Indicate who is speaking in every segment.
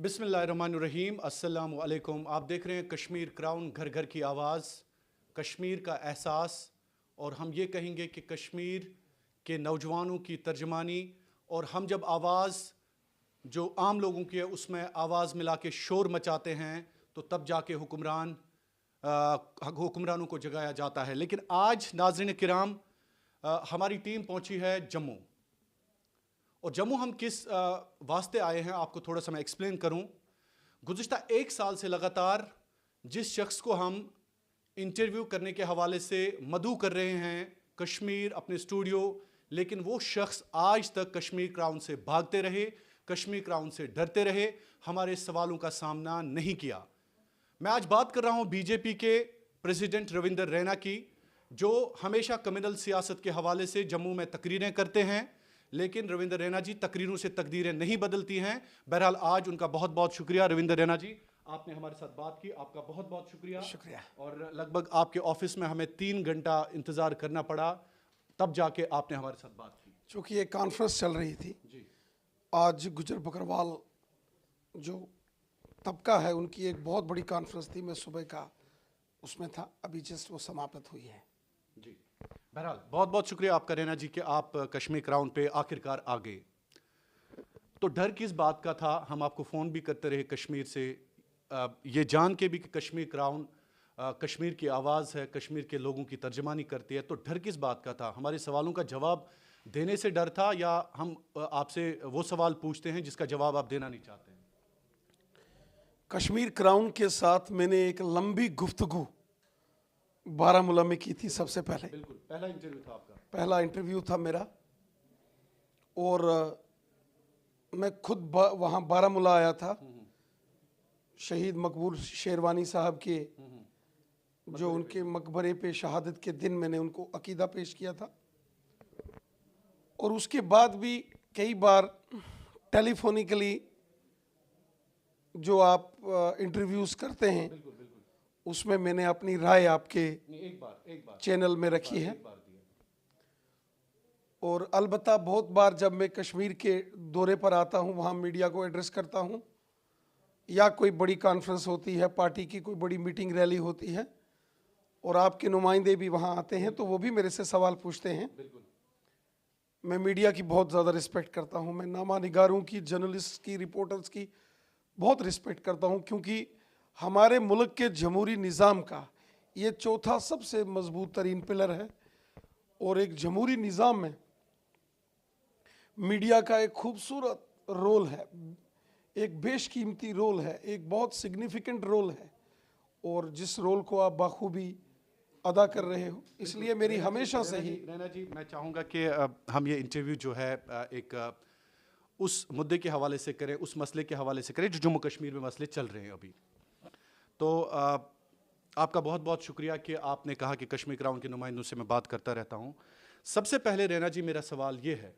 Speaker 1: बिस्मिल्लाहिर्रहमानिर्रहीम, अस्सलामु अलैकुम। आप देख रहे हैं कश्मीर क्राउन, घर घर की आवाज़, कश्मीर का एहसास। और हम ये कहेंगे कि कश्मीर के नौजवानों की तर्जमानी, और हम जब आवाज़ जो आम लोगों की है उसमें आवाज़ मिला के शोर मचाते हैं तो तब जाके हुक्मरानों को जगाया जाता है। लेकिन आज नाज़रीन किराम, हमारी टीम पहुंची है जम्मू। और जम्मू हम किस वास्ते आए हैं आपको थोड़ा सा मैं एक्सप्लेन करूं। गुज़िश्ता 1 साल से लगातार जिस शख्स को हम इंटरव्यू करने के हवाले से मदऊ कर रहे हैं कश्मीर अपने स्टूडियो, लेकिन वो शख्स आज तक कश्मीर क्राउन से भागते रहे, कश्मीर क्राउन से डरते रहे, हमारे सवालों का सामना नहीं किया। मैं आज बात कर रहा हूं बीजेपी के प्रेसिडेंट रविंदर रैना की, जो हमेशा कम्युनल सियासत के हवाले से जम्मू में तकरीरें करते हैं। लेकिन रविंदर रैना जी, तकरीरों से तकदीरें नहीं बदलती हैं। बहरहाल आज उनका बहुत बहुत शुक्रिया। रविंदर रैना जी, आपने हमारे साथ बात की, आपका बहुत बहुत शुक्रिया। और लगभग आपके ऑफिस में हमें 3 घंटा इंतज़ार करना पड़ा, तब जाके आपने हमारे साथ बात की।
Speaker 2: चूँकि ये कॉन्फ्रेंस चल रही थी
Speaker 1: जी,
Speaker 2: आज, गुजर बकरवाल जो तबका है उनकी एक बहुत बड़ी कॉन्फ्रेंस थी, मैं सुबह का उसमें था, अभी जस्ट वो समाप्त हुई है।
Speaker 1: जी, बहरहाल बहुत बहुत शुक्रिया आपका रैना जी कि आप कश्मीर क्राउन पे आखिरकार आ गए। तो डर किस बात का था, हम आपको फ़ोन भी करते रहे कश्मीर से, ये जान के भी कि कश्मीर क्राउन कश्मीर की आवाज़ है, कश्मीर के लोगों की तर्जमानी करती है। तो डर किस बात का था? हमारे सवालों का जवाब देने से डर था, या हम आपसे वो सवाल पूछते हैं जिसका जवाब आप देना नहीं चाहते हैं?
Speaker 2: कश्मीर क्राउन के साथ मैंने एक लंबी गुफ्तगू बारामूला में की थी सबसे पहले।
Speaker 1: बिल्कुल, पहला इंटरव्यू था आपका।
Speaker 2: पहला इंटरव्यू था मेरा, और मैं खुद वहाँ बारामूला आया था, शहीद मकबूल शेरवानी साहब के जो उनके मकबरे पे शहादत के दिन मैंने उनको अकीदा पेश किया था। और उसके बाद भी कई बार टेलीफोनिकली जो आप इंटरव्यूज़ करते हैं,
Speaker 1: बिल्कुल बिल्कुल,
Speaker 2: उसमें मैंने अपनी राय आपके
Speaker 1: एक बार
Speaker 2: चैनल में रखी है।
Speaker 1: एक बार दिया।
Speaker 2: और अलबत्ता बहुत बार जब मैं कश्मीर के दौरे पर आता हूँ, वहाँ मीडिया को एड्रेस करता हूँ, या कोई बड़ी कॉन्फ्रेंस होती है, पार्टी की कोई बड़ी मीटिंग रैली होती है, और आपके नुमाइंदे भी वहाँ आते हैं, तो वो भी मेरे से सवाल पूछते हैं।
Speaker 1: बिल्कुल,
Speaker 2: मैं मीडिया की बहुत ज़्यादा रिस्पेक्ट करता हूँ, मैं नामा निगारों की, जर्नलिस्ट की, रिपोर्टर्स की बहुत रिस्पेक्ट करता हूँ, क्योंकि हमारे मुल्क के जमहूरी निज़ाम का ये चौथा सबसे मजबूत तरीन पिलर है। और एक जमहूरी निज़ाम में मीडिया का एक खूबसूरत रोल है, एक बेशकीमती रोल है, एक बहुत सिग्निफिकेंट रोल है, और जिस रोल को आप बाखूबी अदा कर रहे हो, इसलिए मेरी हमेशा से ही।
Speaker 1: रैना जी, मैं चाहूँगा कि हम ये इंटरव्यू जो है एक उस मुद्दे के हवाले से करें, उस मसले के हवाले से करें जो जम्मू कश्मीर में मसले चल रहे हैं अभी। तो आपका बहुत बहुत शुक्रिया कि आपने कहा कि कश्मीर क्राउन के नुमाइंदों से मैं बात करता रहता हूँ। सबसे पहले रैना जी, मेरा सवाल ये है,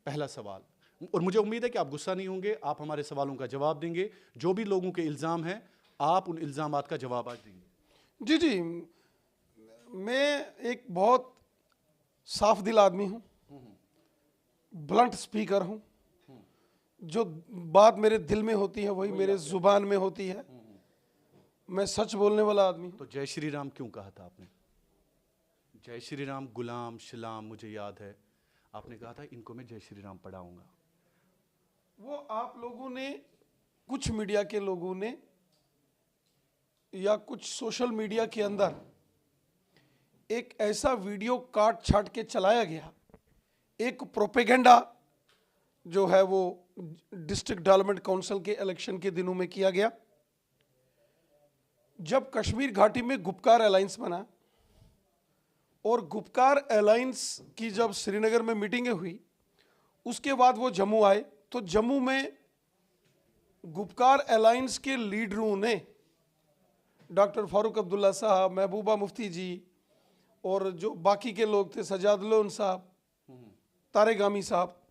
Speaker 1: पहला सवाल, और मुझे उम्मीद है कि आप गुस्सा नहीं होंगे, आप हमारे सवालों का जवाब देंगे। जो भी लोगों के इल्ज़ाम हैं, आप उन इल्ज़ामात का जवाब आज देंगे।
Speaker 2: जी जी, मैं एक बहुत साफ दिल आदमी हूँ, ब्लंट स्पीकर हूँ, जो बात मेरे दिल में होती है वही मेरे ज़ुबान में होती है, मैं सच बोलने वाला आदमी हूँ।
Speaker 1: तो जय श्री राम क्यों कहा था आपने? जय श्री राम, गुलाम शलाम, मुझे याद है आपने कहा था इनको मैं जय श्री राम पढ़ाऊंगा।
Speaker 2: वो आप लोगों ने, कुछ मीडिया के लोगों ने, या कुछ सोशल मीडिया के अंदर एक ऐसा वीडियो काट छाट के चलाया गया, एक प्रोपेगेंडा जो है वो डिस्ट्रिक्ट डेवलपमेंट काउंसिल के इलेक्शन के दिनों में किया गया, जब कश्मीर घाटी में गुपकार अलायंस बना, और गुपकार अलायंस की जब श्रीनगर में मीटिंगें हुई, उसके बाद वो जम्मू आए, तो जम्मू में गुपकार अलायंस के लीडरों ने, डॉक्टर फारूक अब्दुल्ला साहब, महबूबा मुफ्ती जी, और जो बाकी के लोग थे, सजादुल्लोन साहब, तारेगामी साहब,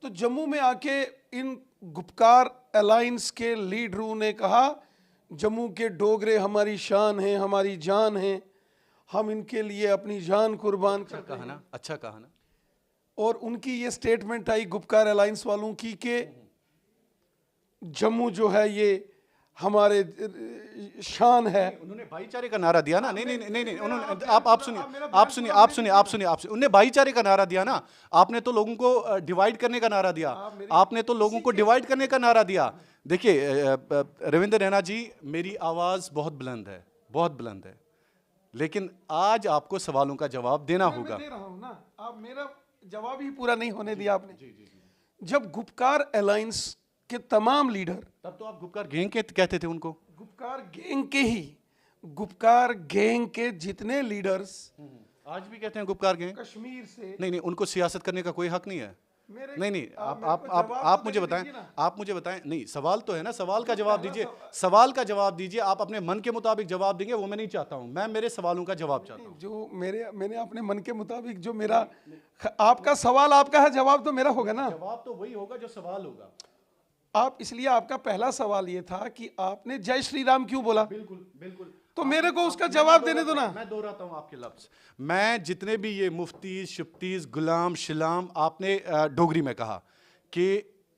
Speaker 2: तो जम्मू में आके इन गुपकार अलायंस के लीडरों ने कहा, जम्मू के डोगरे हमारी शान हैं, हमारी जान हैं, हम इनके लिए अपनी जान कुर्बान कर रहे हैं।
Speaker 1: अच्छा कहा ना।
Speaker 2: और उनकी ये स्टेटमेंट आई गुपकार अलायंस वालों की कि जम्मू जो है ये हमारे शान है।
Speaker 1: उन्होंने भाईचारे का नारा दिया ना। नहीं नहीं नहीं नहीं उन्होंने, आप सुनिए, आप सुनिए, आप सुनिए, आप सुनिए, आप सुनिए, उन्होंने भाईचारे का नारा दिया ना। आपने तो लोगों को डिवाइड करने का नारा दिया, आपने तो लोगों को डिवाइड करने का नारा दिया। देखिए रविंदर रैना जी, मेरी आवाज बहुत बुलंद है, बहुत बुलंद है, लेकिन आज आपको सवालों का जवाब देना होगा।
Speaker 2: मैं दे रहा हूं ना, आप मेरा जवाब ही पूरा नहीं होने दिया आपने। जब गुपकार अलायंस के तमाम लीडर,
Speaker 1: तब तो आप गुपकार गैंग के कहते थे उनको।
Speaker 2: गुपकार गैंग के ही, गुपकार गैंग के जितने लीडर्स
Speaker 1: आज भी कहते हैं गुपकार गैंग।
Speaker 2: कश्मीर से,
Speaker 1: नहीं नहीं, उनको सियासत करने का कोई हक नहीं है। नहीं नहीं, आप मुझे बताएं, आप मुझे बताएं। नहीं, सवाल तो है ना, सवाल का जवाब दीजिए, सवाल का जवाब दीजिए। आप अपने मन के मुताबिक जवाब देंगे वो मैं नहीं चाहता हूं, मैं मेरे सवालों का जवाब चाहता हूं।
Speaker 2: जो मैंने अपने मन के मुताबिक जो मेरा, आपका सवाल आपका है, जवाब तो मेरा होगा ना।
Speaker 1: जवाब तो वही होगा जो सवाल होगा।
Speaker 2: आप, इसलिए आपका पहला सवाल ये था कि आपने जय श्री राम क्यों बोला।
Speaker 1: बिल्कुल बिल्कुल,
Speaker 2: तो मेरे को उसका जवाब देने दो ना।
Speaker 1: मैं दोहराता हूं आपके लफ्ज। मैं जितने भी ये मुफ्तीज, शिफ्तीज, गुलाम, शिलाम, आपने डोगरी में कहा कि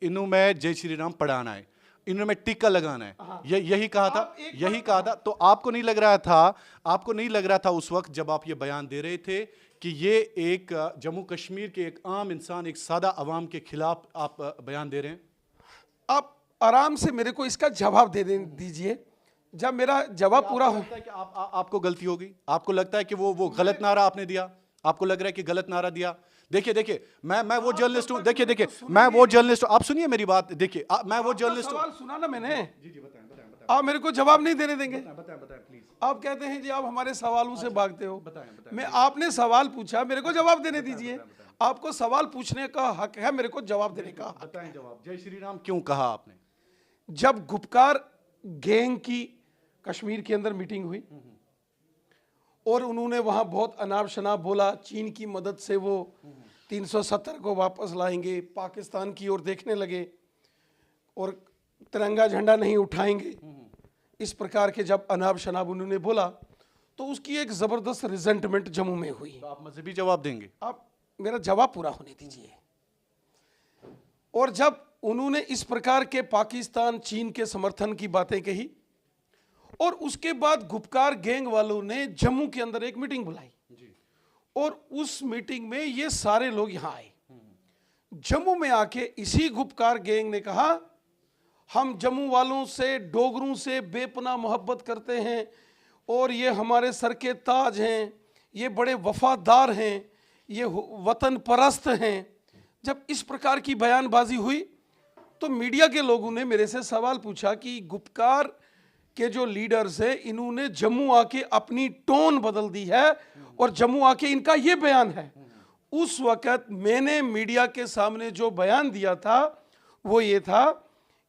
Speaker 1: इन्हों में जय श्री राम पढ़ाना है, इन्हों में टिक्का लगाना है, यही कहा था, यही कहा था। तो आपको नहीं लग रहा था, आपको नहीं लग रहा था उस वक्त जब आप ये बयान दे रहे थे कि ये एक जम्मू कश्मीर के एक आम इंसान, एक सादा अवाम के खिलाफ आप बयान दे रहे हैं?
Speaker 2: आप आराम से मेरे को इसका जवाब दे दीजिए, जब मेरा जवाब पूरा हो।
Speaker 1: लगता है कि आपको गलती होगी, आपको लगता है कि वो गलत नारा आपने दिया, आपको लग रहा है कि गलत नारा दिया। देखिए देखिए, मैं वो जर्नलिस्ट हूं, देखिए देखिए, मैं वो जर्नलिस्ट हूं, आप सुनिए मेरी बात। देखिए मैं वो जर्नलिस्ट हूं।
Speaker 2: सवाल सुना ना मैंने।
Speaker 1: जी जी, बताएं बताएं बताएं,
Speaker 2: आप मेरे को जवाब नहीं देने देंगे।
Speaker 1: बताएं बताएं प्लीज।
Speaker 2: आप कहते हैं जी आप हमारे सवालों से भागते हो।
Speaker 1: बताएं बताएं।
Speaker 2: मैं, आपने सवाल पूछा, मेरे को जवाब देने दीजिए। आपको सवाल पूछने का हक है, मेरे को जवाब देने का हक।
Speaker 1: बताएं जवाब। जय श्री राम क्यों कहा आपने?
Speaker 2: जब गुपकार गैंग की कश्मीर के अंदर मीटिंग हुई और उन्होंने वहां बहुत अनाप शनाप बोला, चीन की मदद से वो 370 को वापस लाएंगे, पाकिस्तान की ओर देखने लगे और तिरंगा झंडा नहीं उठाएंगे, इस प्रकार के जब अनाप शनाप उन्होंने बोला तो उसकी एक जबरदस्त रिजेंटमेंट जम्मू में हुई।
Speaker 1: तो आप मजहबी जवाब देंगे?
Speaker 2: आप मेरा जवाब पूरा होने दीजिए। और जब उन्होंने इस प्रकार के पाकिस्तान, चीन के समर्थन की बातें कही और उसके बाद गुपकार गैंग वालों ने जम्मू के अंदर एक मीटिंग बुलाई और उस मीटिंग में ये सारे लोग यहां आए। जम्मू में आके इसी गुपकार गैंग ने कहा, हम जम्मू वालों से, डोगरों से बेपनाह मोहब्बत करते हैं और ये हमारे सर के ताज हैं, ये बड़े वफादार हैं, ये वतन परस्त हैं। जब इस प्रकार की बयानबाजी हुई तो मीडिया के लोगों ने मेरे से सवाल पूछा कि गुपकार के जो लीडर्स हैं, इन्होंने जम्मू आके अपनी टोन बदल दी है और जम्मू आके इनका ये बयान है। उस वक्त मैंने मीडिया के सामने जो बयान दिया था वो ये था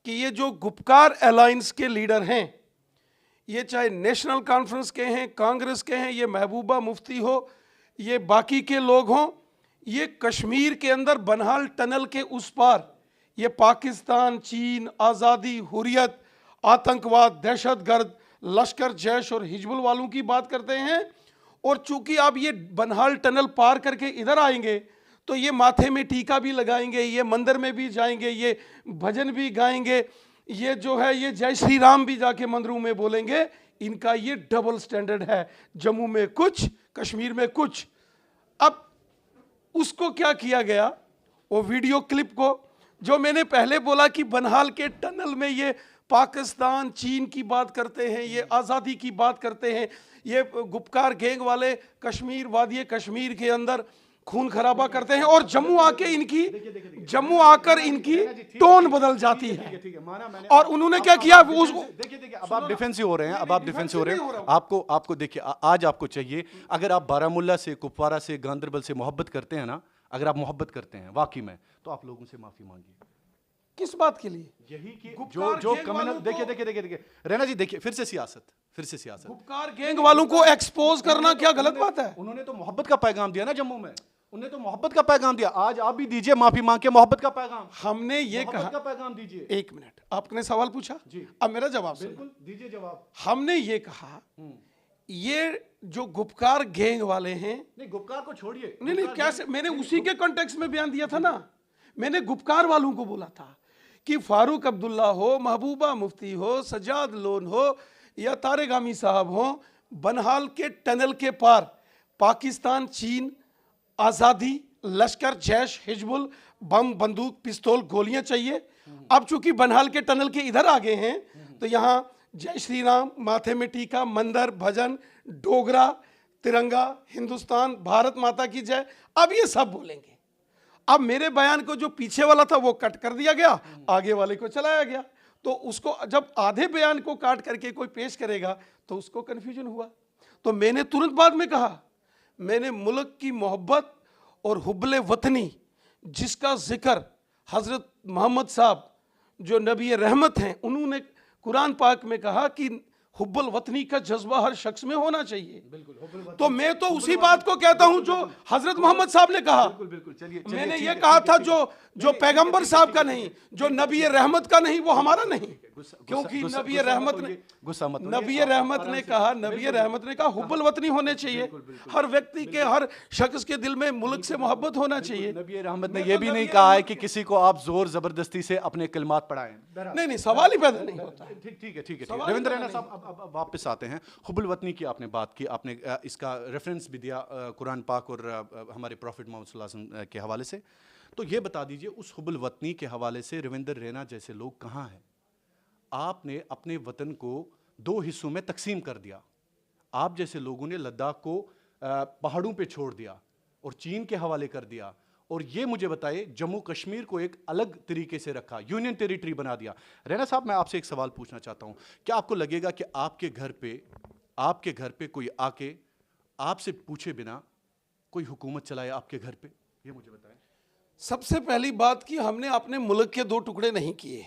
Speaker 2: कि ये जो गुपकार अलायंस के लीडर हैं, ये चाहे नेशनल कॉन्फ्रेंस के हैं, कांग्रेस के हैं, ये महबूबा मुफ्ती हो, ये बाकी के लोग हों, ये कश्मीर के अंदर बनहाल टनल के उस पार ये पाकिस्तान, चीन, आज़ादी, हुर्रियत, आतंकवाद, दहशतगर्द, लश्कर, जैश और हिजबुल वालों की बात करते हैं। और चूंकि आप ये बनहाल टनल पार करके इधर आएंगे तो ये माथे में टीका भी लगाएंगे, ये मंदिर में भी जाएंगे, ये भजन भी गाएंगे, ये जो है ये जय श्री राम भी जाके मंदिरों में बोलेंगे। इनका ये डबल स्टैंडर्ड है, जम्मू में कुछ, कश्मीर में कुछ। अब उसको क्या किया गया, वो वीडियो क्लिप को, जो मैंने पहले बोला कि बनहाल के टनल में ये पाकिस्तान, चीन की बात करते हैं, ये आज़ादी की बात करते हैं, ये गुपकार गैंग वाले कश्मीर, वादी कश्मीर के अंदर खून खराबा करते हैं और जम्मू आके इनकी, जम्मू आकर इनकी टोन बदल जाती है। और उन्होंने क्या किया,
Speaker 1: देखिए अब आप डिफेंसिव हो रहे हैं, अब आप डिफेंसिव हो रहे हैं। आपको देखिए, आज आपको चाहिए, अगर आप बारामुल्ला से, कुपवारा से, गांदरबल से मोहब्बत करते हैं ना, अगर आप मोहब्बत करते हैं वाकई में, तो आप लोगों से माफी मांगिए।
Speaker 2: किस बात के लिए?
Speaker 1: यही कि जो कम्युनल, देखिए रैना जी, देखिए फिर से सियासत।
Speaker 2: गुपकार गैंग वालों को एक्सपोज करना क्या गलत बात है?
Speaker 1: उन्होंने तो मोहब्बत का पैगाम दिया ना जम्मू में, उन्होंने तो मोहब्बत का पैगाम दिया। आज आप भी दीजिए माफी मांग के मोहब्बत का पैगाम।
Speaker 2: हमने ये कहा,
Speaker 1: का पैगाम दीजिए।
Speaker 2: एक मिनट, आपने सवाल पूछा जी, अब मेरा जवाब
Speaker 1: बिल्कुल दीजिए जवाब।
Speaker 2: हमने ये कहा, ये जो गुपकार गैंग वाले हैं,
Speaker 1: नहीं गुपकार को छोड़िए,
Speaker 2: नहीं कैसे, मैंने उसी के कॉन्टेक्स्ट में बयान दिया था ना। मैंने गुपकार वालों को बोला था कि फारूक अब्दुल्ला हो, महबूबा मुफ्ती हो, सजाद लोन हो या तारेगामी साहब हो, बनहाल के टनल के पार पाकिस्तान, चीन, आज़ादी, लश्कर, जैश, हिजबुल, बम, बंदूक, पिस्तौल, गोलियां चाहिए। अब चूंकि बनहाल के टनल के इधर आ गए हैं तो यहाँ जय श्री राम, माथे में टीका, मंदिर, भजन, डोगरा, तिरंगा, हिंदुस्तान, भारत माता की जय, अब ये सब बोलेंगे। अब मेरे बयान को जो पीछे वाला था वो कट कर दिया गया, आगे वाले को चलाया गया। तो उसको जब आधे बयान को काट करके कोई पेश करेगा तो उसको कन्फ्यूजन हुआ। तो मैंने तुरंत बाद में कहा, मैंने मुल्क की मोहब्बत और हुब्बे वतनी जिसका जिक्र हजरत मोहम्मद साहब जो नबी रहमत हैं, उन्होंने कुरान पाक में कहा कि हुब्बुल वतनी का जज्बा हर शख्स में होना चाहिए। तो मैं तो उसी बात को कहता हूं जो हजरत मोहम्मद साहब ने कहा। मैंने ये कहा था जो पैगंबर साहब का नहीं, जो नबी रहमत का नहीं, वो हमारा नहीं, क्योंकि नबी रहमत ने कहा हुब्बुल वतनी होने चाहिए। हर व्यक्ति के, हर शख्स के दिल में मुल्क से मोहब्बत होना चाहिए।
Speaker 1: नबी रहमत ने यह भी नहीं कहा है कि किसी को आप जोर जबरदस्ती से अपने कलमात पढ़ाएं।
Speaker 2: नहीं, सवाल ही पैदा नहीं होता।
Speaker 1: ठीक है। रविंद्र रैना साहब, अब वापस आते हैं। हुब्बुल वतनी की आपने बात की, आपने इसका रेफरेंस भी दिया कुरान पाक और हमारे प्रॉफिट मोहम्मद सल्लल्लाहु अलैहि वसल्लम के हवाले से। तो ये बता दीजिए, उस हुब्बुल वतनी के हवाले से रविंद्र रैना जैसे लोग कहाँ हैं? आपने अपने वतन को दो हिस्सों में तकसीम कर दिया। आप जैसे लोगों ने लद्दाख को पहाड़ों पे छोड़ दिया और चीन के हवाले कर दिया, और ये मुझे बताइए जम्मू कश्मीर को एक अलग तरीके से रखा, यूनियन टेरिटरी बना दिया। रैना साहब, मैं आपसे एक सवाल पूछना चाहता हूं, क्या आपको लगेगा कि आपके घर पे कोई आके आपसे पूछे बिना कोई हुकूमत चलाए आपके घर पे? ये मुझे बताएं।
Speaker 2: सबसे पहली बात कि हमने अपने मुल्क के दो टुकड़े नहीं किए।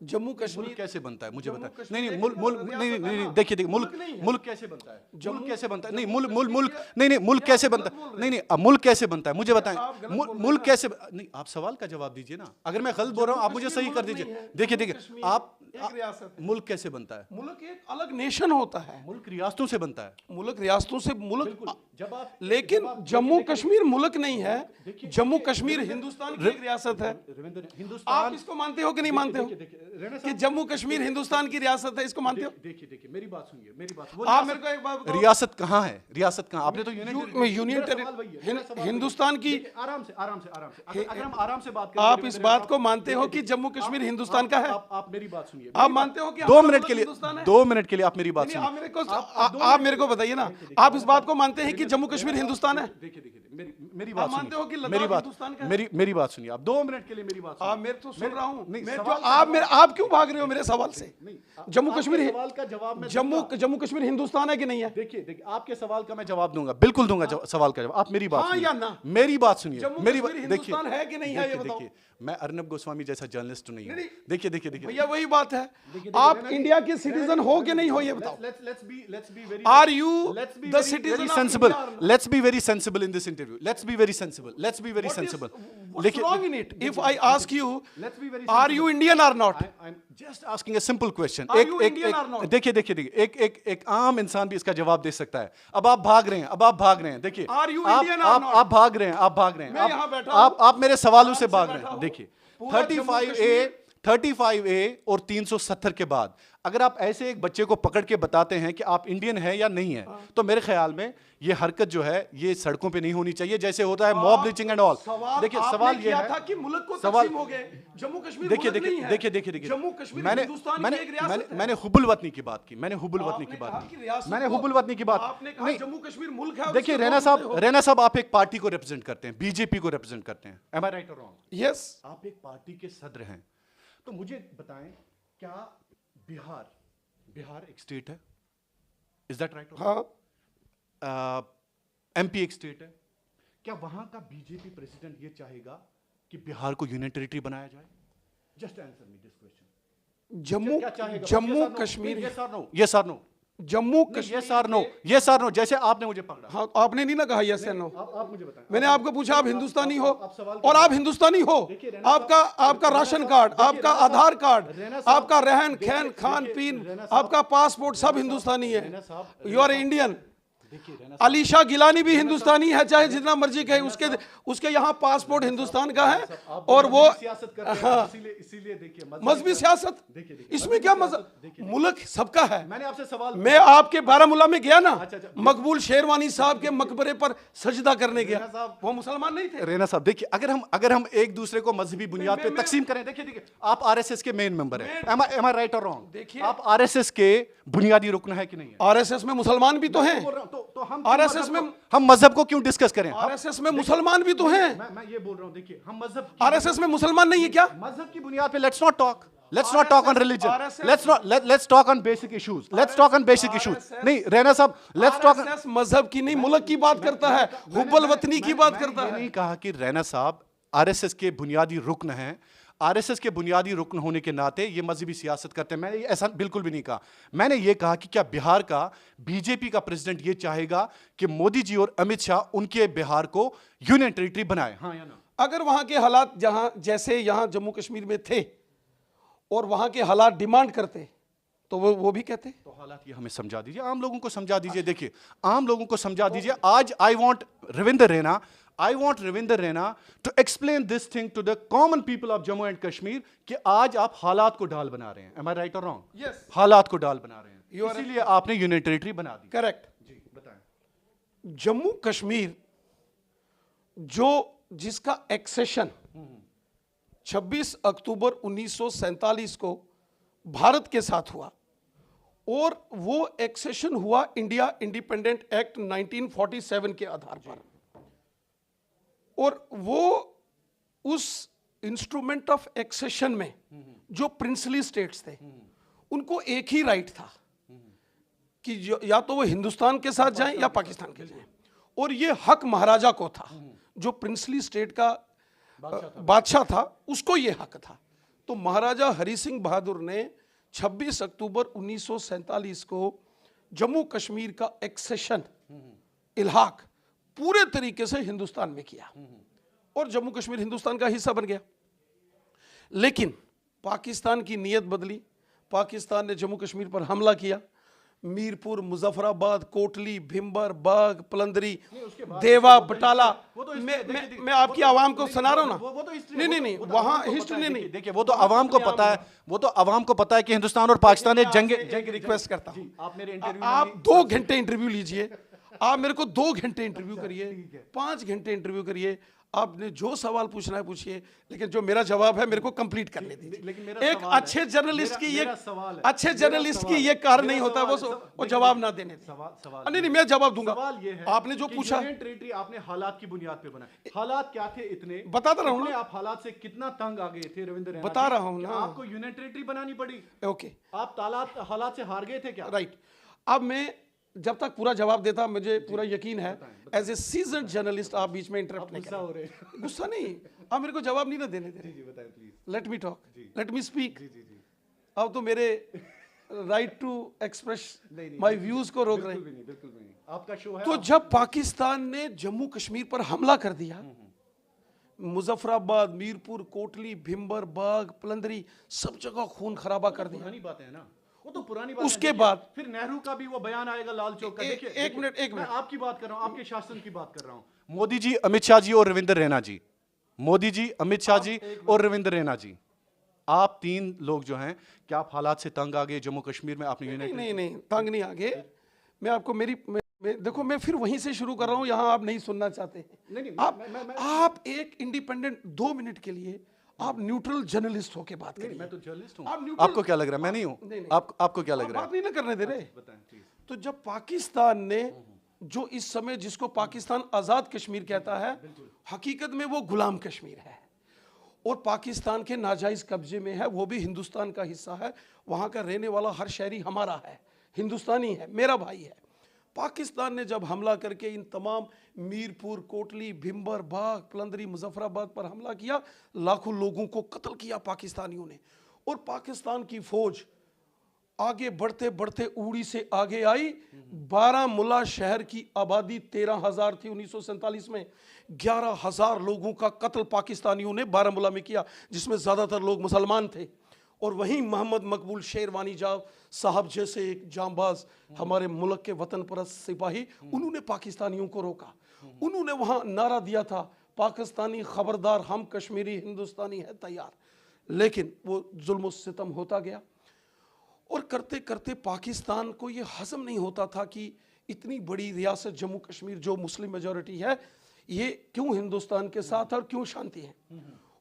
Speaker 2: जम्मू कश्मीर कैसे बनता है मुझे बताएं।
Speaker 1: नहीं, देखिए मुल्क कैसे बनता है? मुल्क कैसे बनता है? नहीं, मुल्क कैसे बनता है? नहीं, अब मुल्क कैसे बनता है मुझे बताएं। मुल्क कैसे नहीं, आप सवाल का जवाब दीजिए ना। अगर मैं गलत बोल रहा हूं आप मुझे सही कर दीजिए। देखिए, आप मुल्क कैसे बनता है?
Speaker 2: मुल्क एक अलग नेशन होता है।
Speaker 1: मुल्क रियासतों से बनता है।
Speaker 2: मुल्क रियासतों से जब आप, लेकिन जम्मू कश्मीर मुल्क नहीं है। जम्मू कश्मीर हिंदुस्तान की एक रियासत है। आप इसको मानते हो कि नहीं मानते हो कि जम्मू कश्मीर हिंदुस्तान की रियासत है? इसको मानते हो?
Speaker 1: देखिए मेरी बात सुनिए, मेरी बात।
Speaker 2: आप मेरे को एक बात बताओ,
Speaker 1: रियासत कहाँ है? रियासत कहाँ? आपने तो
Speaker 2: यूनियन हिंदुस्तान की।
Speaker 1: आराम से अगर हम आराम से बात करें,
Speaker 2: आप इस बात को मानते हो कि जम्मू कश्मीर हिंदुस्तान का है?
Speaker 1: आप मेरी बात सुनिए।
Speaker 2: आप मानते हो कि
Speaker 1: 2 मिनट के लिए, 2 मिनट के लिए आप मेरी बात सुनिए।
Speaker 2: आप मेरे को बताइए ना, आप इस बात को मानते हैं कि जम्मू कश्मीर हिंदुस्तान है?
Speaker 1: देखिए मेरी बात
Speaker 2: मानते हो कि
Speaker 1: मेरी बात सुनिए। आप 2 मिनट के लिए मेरी बात
Speaker 2: सुनिए। मैं तो सुन रहा हूं। आप क्यों भाग रहे हो मेरे सवाल से? जम्मू कश्मीर
Speaker 1: सवाल का जवाब में
Speaker 2: जम्मू कश्मीर हिंदुस्तान है कि नहीं है?
Speaker 1: देखिए आपके सवाल का मैं जवाब दूंगा, बिल्कुल दूंगा सवाल का जवाब। आप मेरी बात सुनिए,
Speaker 2: या ना?
Speaker 1: मेरी बात सुनिए।
Speaker 2: मेरी बात हिंदुस्तान है कि नहीं है ये बताओ।
Speaker 1: मैं अर्नब गोस्वामी जैसा जर्नलिस्ट नहीं हूं। देखिए
Speaker 2: भैया वही बात है। आप इंडिया के सिटीजन हो कि नहीं हो ये बताओ। Are you the citizen
Speaker 1: sensible? Let's be very sensible in this interview. Let's be very sensible.
Speaker 2: What's wrong in it? If I ask you, are you Indian or not?
Speaker 1: I'm just asking a simple question.
Speaker 2: Are you Indian or not?
Speaker 1: देखिए एक आम इंसान भी इसका जवाब दे सकता है। अब आप भाग रहे हैं। देखिए,
Speaker 2: Are you Indian or not?
Speaker 1: आप भाग रहे हैं।
Speaker 2: मैं यहाँ बैठा हूँ।
Speaker 1: आप मेरे सवालों से भाग रहे हैं। देखिए 35A और 370 के बाद अगर आप ऐसे एक बच्चे को पकड़ के बताते हैं कि आप इंडियन हैं या नहीं है, तो मेरे ख्याल में ये हरकत जो है ये सड़कों पे नहीं होनी चाहिए, जैसे होता है मॉब लिंचिंग एंड ऑल। देखिए सवाल ये है
Speaker 2: कि मुल्क को तकसीम हो गए, जम्मू कश्मीर
Speaker 1: देखिए
Speaker 2: जम्मू कश्मीर हिंदुस्तान की एक रियासत है।
Speaker 1: मैंने हुब्बुल वतनी की बात की। मैंने हुब्बुल वतनी की बात
Speaker 2: आपने कहा जम्मू कश्मीर मुल्क है।
Speaker 1: देखिए रैना साहब आप एक पार्टी को रिप्रेजेंट करते हैं, बीजेपी को रिप्रेजेंट करते हैं। एम आई राइट और रॉन्ग?
Speaker 2: यस,
Speaker 1: आप एक पार्टी के सदर हैं। तो मुझे बताएं, क्या बिहार एक स्टेट है? Is that right?
Speaker 2: हाँ।
Speaker 1: एमपी एक स्टेट है। क्या वहां का बीजेपी प्रेसिडेंट ये चाहेगा कि बिहार को यूनियन टेरिटरी बनाया जाए? Just answer me this question.
Speaker 2: Jammu Kashmir
Speaker 1: yes और नो?
Speaker 2: जम्मू कश्मीर
Speaker 1: यस और नो, जैसे आपने मुझे पकड़ा।
Speaker 2: हाँ, आपने नहीं ना कहा यस या नो।
Speaker 1: आप मुझे बताएं।
Speaker 2: मैंने आपको पूछा आप हिंदुस्तानी हो और आप हिंदुस्तानी हो। आपका राशन कार्ड, आपका आधार कार्ड, आपका रहन खान पीन, आपका पासपोर्ट सब हिंदुस्तानी है। You are Indian. Alisha Gilani भी हिंदुस्तानी है, चाहे जितना मर्जी कहे, उसके यहाँ पासपोर्ट हिंदुस्तान का है, और वो
Speaker 1: इसीलिए देखिए
Speaker 2: मजहबी सियासत, इसमें क्या मजहब, मुल्क सबका है।
Speaker 1: मैंने आपसे सवाल,
Speaker 2: मैं आपके बारामूला में गया ना, मकबूल शेरवानी साहब के मकबरे पर सजदा करने गया, वो मुसलमान नहीं थे।
Speaker 1: रेना साहब देखिए, अगर हम एक दूसरे को मजहबी बुनियाद पे तकसीम करें, देखिए आप आरएसएस के मेन मेंबर हैं, एम आई राइट और रॉन्ग? देखिए आप आरएसएस के बुनियादी रुकन है कि नहीं है?
Speaker 2: आरएसएस में मुसलमान भी तो हैं,
Speaker 1: तो हम
Speaker 2: आरएसएस में
Speaker 1: हम मजहब को क्यों डिस्कस करें?
Speaker 2: आरएसएस में मुसलमान भी तो हैं।
Speaker 1: मैं ये बोल रहा हूं, देखिए हम मजहब,
Speaker 2: आरएसएस में मुसलमान नहीं है क्या?
Speaker 1: मजहब की बुनियाद पे let's not talk on religion, let's talk on basic issues, नहीं रेना साहब, लेट्स टॉक।
Speaker 2: मजहब की नहीं, मुल्क की बात करता है, हुब्बुल वतनी की बात करता है।
Speaker 1: नहीं कहा कि रेना साहब आरएसएस के बुनियादी रुकन हैं, आरएसएस के बुनियादी रुकन होने के नाते ये मजहबी सियासत करते हैं, मैंने ऐसा बिल्कुल भी नहीं कहा। मैंने ये कहा कि क्या बिहार का बीजेपी का प्रेसिडेंट ये चाहेगा कि मोदी जी और अमित शाह उनके बिहार को यूनियन टेरिटरी बनाए, हाँ या ना?
Speaker 2: अगर वहां के हालात जहां जैसे यहां जम्मू कश्मीर में थे और वहां के हालात डिमांड करते तो वो भी कहते।
Speaker 1: तो हालात ये हमें समझा दीजिए, आम लोगों को समझा दीजिए। देखिए आम लोगों को समझा दीजिए। आज I want Ravinder Raina to explain this thing to the common people of Jammu and Kashmir कि आज आप हालात को ढाल बना रहे हैं। एम आई राइट और रॉन्ग?
Speaker 2: यस,
Speaker 1: हालात को ढाल बना रहे हैं, इसीलिए आपने यूनियन टेरिटरी बना दी।
Speaker 2: करेक्ट
Speaker 1: जी बताएं।
Speaker 2: जम्मू कश्मीर जिसका एक्सेशन 26 अक्टूबर 1947 को भारत के साथ हुआ, और वो एक्सेशन हुआ इंडिया इंडिपेंडेंट एक्ट 1947 के आधार पर, और वो उस इंस्ट्रूमेंट ऑफ एक्सेशन में जो प्रिंसली स्टेट्स थे उनको एक ही राइट था कि या तो वो हिंदुस्तान के साथ जाएं या पाकिस्तान के जाएं, और ये हक महाराजा को था, जो प्रिंसली स्टेट का बादशाह था, उसको ये हक था। तो महाराजा हरि सिंह बहादुर ने 26 अक्टूबर 1947 को जम्मू कश्मीर का एक्सेशन, इल्हाक पूरे तरीके से हिंदुस्तान में किया, और जम्मू कश्मीर हिंदुस्तान का हिस्सा बन गया। लेकिन पाकिस्तान की नीयत बदली, पाकिस्तान ने जम्मू कश्मीर पर हमला किया। मीरपुर, मुजफ्फराबाद, कोटली, भिम्बर, बाग, पलंदरी, देवा, बटाला, मैं आपकी आवाम को सुना रहा हूं ना। नहीं, वहां हिस्ट्री नहीं।
Speaker 1: देखिए वो तो आवाम को पता है, कि हिंदुस्तान और पाकिस्तान ने जंग
Speaker 2: रिक्वेस्ट करता हूं, आप 2 घंटे इंटरव्यू लीजिए, आप मेरे को 2 घंटे इंटरव्यू करिए, 5 घंटे इंटरव्यू करिए, आपने जो सवाल पूछना है पूछिए, लेकिन जो मेरा जवाब है मेरे को कंप्लीट करने दीजिए। एक अच्छे जर्नलिस्ट की ये कार्य नहीं होता वो जवाब ना देने। नहीं, मैं जवाब दूंगा। आपने जो पूछा,
Speaker 1: यूनियन टेरिटरी आपने हालात की बुनियाद पे बनाई। हालात क्या थे इतने?
Speaker 2: बताता रहा हूँ ना,
Speaker 1: आप हालात से कितना तंग आ गए थे रविंद्र?
Speaker 2: बता रहा हूँ ना,
Speaker 1: आपको यूनियन टेरिटरी बनानी पड़ी।
Speaker 2: ओके,
Speaker 1: आप हालात से हार गए थे क्या?
Speaker 2: राइट। अब मैं जब तक पूरा जवाब देता, मुझे पूरा यकीन है एज ए सीजन्ड जर्नलिस्ट आप बीच में इंटरप्ट नहीं करें। गुस्सा नहीं, आप मेरे को जवाब नहीं ना देने दे रहे। Let me talk, let me speak. अब तो मेरे right to express my views को रोक रहे हैं।
Speaker 1: बिल्कुल नहीं, आपका शो है।
Speaker 2: तो जब पाकिस्तान ने जम्मू कश्मीर पर हमला कर दिया, मुजफ्फराबाद, मीरपुर, कोटली, भिम्बर, बाग, पलंदरी, सब जगह खून खराबा कर दिया।
Speaker 1: पुरानी बात है ना, वो तो पुरानी बात।
Speaker 2: उसके बाद
Speaker 1: फिर नेहरू का भी वो बयान आएगा लाल चौक का। देखिए
Speaker 2: एक मिनट,
Speaker 1: मैं आपकी बात कर रहा हूं, आपके शासन की बात कर रहा हूं। मोदी जी, अमित शाह जी और रविंद्र रैना जी, मोदी जी, अमित शाह जी और रविंद्र रैना जी, आप 3 लोग जो हैं, क्या आप हालात से तंग आ गए जम्मू कश्मीर में? आपने
Speaker 2: नहीं, तंग नहीं आ गए। मैं आपको देखो, मैं फिर वहीं से शुरू कर रहा हूं, यहां आप नहीं सुनना चाहते। आप एक इंडिपेंडेंट 2 मिनट के लिए आप न्यूट्रल जर्नलिस्ट होके बात करिए।
Speaker 1: मैं तो जर्नलिस्ट हूं। आपको क्या लग रहा है? मैं नहीं हूं। आपको क्या लग रहा है?
Speaker 2: बात नहीं ना करने दे रहे। तो जब पाकिस्तान ने, जो इस समय जिसको पाकिस्तान आजाद कश्मीर कहता है, हकीकत में वो गुलाम कश्मीर है, और पाकिस्तान के नाजायज कब्जे में है, वो भी हिंदुस्तान का हिस्सा है। वहां का रहने वाला हर शहरी हमारा है, हिंदुस्तानी है, मेरा भाई है। पाकिस्तान ने जब हमला करके इन तमाम मीरपुर, कोटली, भिम्बर, बाग, पलंदरी, मुजफ्फराबाद पर हमला किया, लाखों लोगों को कत्ल किया पाकिस्तानियों ने, और पाकिस्तान की फौज आगे बढ़ते बढ़ते उड़ी से आगे आई। बारामूला शहर की आबादी 13,000 थी 1947 में। 11,000 लोगों का कत्ल पाकिस्तानियों ने बारामूला में किया, जिसमें ज़्यादातर लोग मुसलमान थे। और वहीं मोहम्मद मकबूल शेरवानी साहब जैसे एक जांबाज हमारे मुल्क के वतन परस्त सिपाही, उन्होंने पाकिस्तानियों को रोका। उन्होंने वहां नारा दिया था, पाकिस्तानी खबरदार, हम कश्मीरी हिंदुस्तानी है तैयार। लेकिन वो जुल्म सितम होता गया और करते करते पाकिस्तान को ये हजम नहीं होता था कि इतनी बड़ी रियासत जम्मू कश्मीर जो मुस्लिम मेजॉरिटी है, ये क्यों हिंदुस्तान के साथ और क्यों शांति है।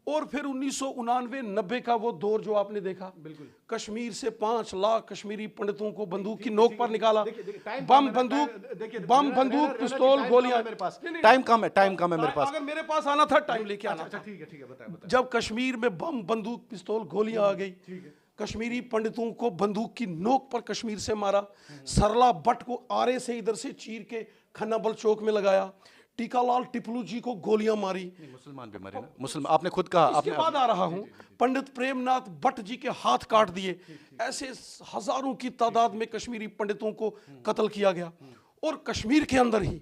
Speaker 2: और फिर 1999-90 का वो दौर जो आपने देखा,
Speaker 1: बिल्कुल,
Speaker 2: कश्मीर से 5 लाख कश्मीरी पंडितों को बंदूक की नोक पर निकाला, बम बंदूक पिस्तौल गोलियां।
Speaker 1: टाइम कम है मेरे पास।
Speaker 2: अगर मेरे पास आना था टाइम लेके आना था।
Speaker 1: ठीक है बताएं।
Speaker 2: जब कश्मीर में बम बंदूक पिस्तौल गोलियां आ गई, कश्मीरी पंडितों को बंदूक की नोक पर कश्मीर से मारा, सरला भट्ट को आरे से इधर से चीर के खन्नाबल चौक में लगाया, टीकालाल टिपलू जी को गोलियां मारी।
Speaker 1: मुसलमान भी मरे ना, मुसलमान, आपने खुद कहा।
Speaker 2: इसके बाद आ रहा हूं, पंडित प्रेमनाथ भट्ट जी के हाथ काट दिए। ऐसे हजारों की तादाद में कश्मीरी पंडितों को कत्ल किया गया। और कश्मीर के अंदर ही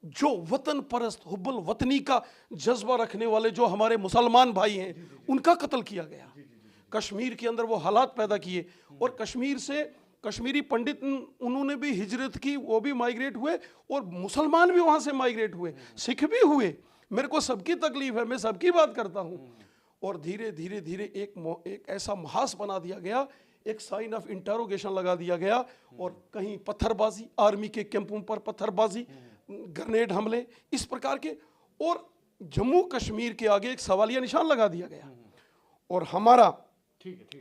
Speaker 2: जो वतन परस्त हुब्बुल वतनी का जज्बा रखने वाले जो हमारे मुसलमान भाई हैं, उनका कत्ल किया गया। कश्मीर के अंदर वो हालात पैदा किए और कश्मीर से कश्मीरी पंडित उन्होंने भी हिजरत की, वो भी माइग्रेट हुए और मुसलमान भी वहां से माइग्रेट हुए, सिख भी हुए। मेरे को सबकी तकलीफ है, मैं सबकी बात करता हूं। और धीरे धीरे धीरे एक ऐसा महास बना दिया गया, एक साइन ऑफ इंटरोगेशन लगा दिया गया। और कहीं पत्थरबाजी, आर्मी के कैंपों पर पत्थरबाजी, ग्रेनेड हमले, इस प्रकार के। और जम्मू कश्मीर के आगे एक सवालिया निशान लगा दिया गया। और हमारा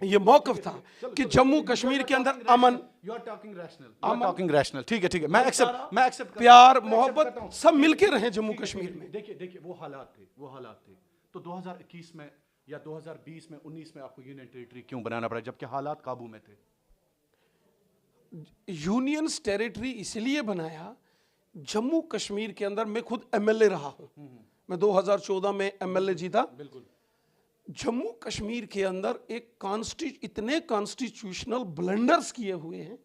Speaker 2: ये मौकफ था कि जम्मू कश्मीर के अंदर अमन,
Speaker 1: टॉकिंग रैशनल, ठीक है, मैं एक्सेप्ट,
Speaker 2: प्यार, मोहब्बत सब मिलके रहे जम्मू कश्मीर में।
Speaker 1: देखिए वो हालात थे। तो 2021 में या 2020 में 19 में आपको यूनियन टेरिटरी क्यों बनाना पड़ा जबकि हालात काबू में थे?
Speaker 2: यूनियन टेरिटरी इसलिए बनाया, जम्मू कश्मीर के अंदर मैं खुद एमएलए रहा हूं, मैं 2014 में एमएलए जीता।
Speaker 1: बिल्कुल।
Speaker 2: जम्मू कश्मीर के अंदर इतने कॉन्स्टिट्यूशनल ब्लंडर्स किए हुए हैं,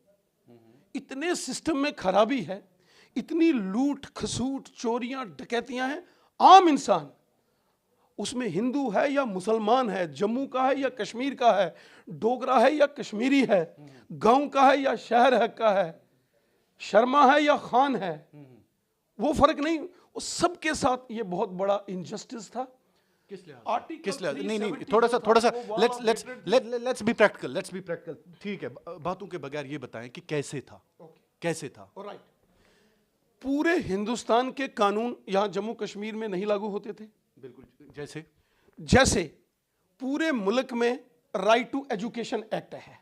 Speaker 2: इतने सिस्टम में खराबी है, इतनी लूट खसूट चोरियां डकैतियां हैं। आम इंसान, उसमें हिंदू है या मुसलमान है, जम्मू का है या कश्मीर का है, डोगरा है या कश्मीरी है, गांव का है या शहर का है, शर्मा है या खान है, वो फर्क नहीं, वो सबके साथ ये बहुत बड़ा इनजस्टिस था।
Speaker 1: किस लिहाज? नहीं, थोड़ा सा लेट्स बी प्रैक्टिकल। ठीक है, बातों के बगैर ये बताएं कि कैसे था।
Speaker 2: राइट, पूरे हिंदुस्तान के कानून यहाँ जम्मू कश्मीर में नहीं लागू होते थे।
Speaker 1: बिल्कुल,
Speaker 2: जैसे पूरे मुल्क में राइट टू एजुकेशन एक्ट है।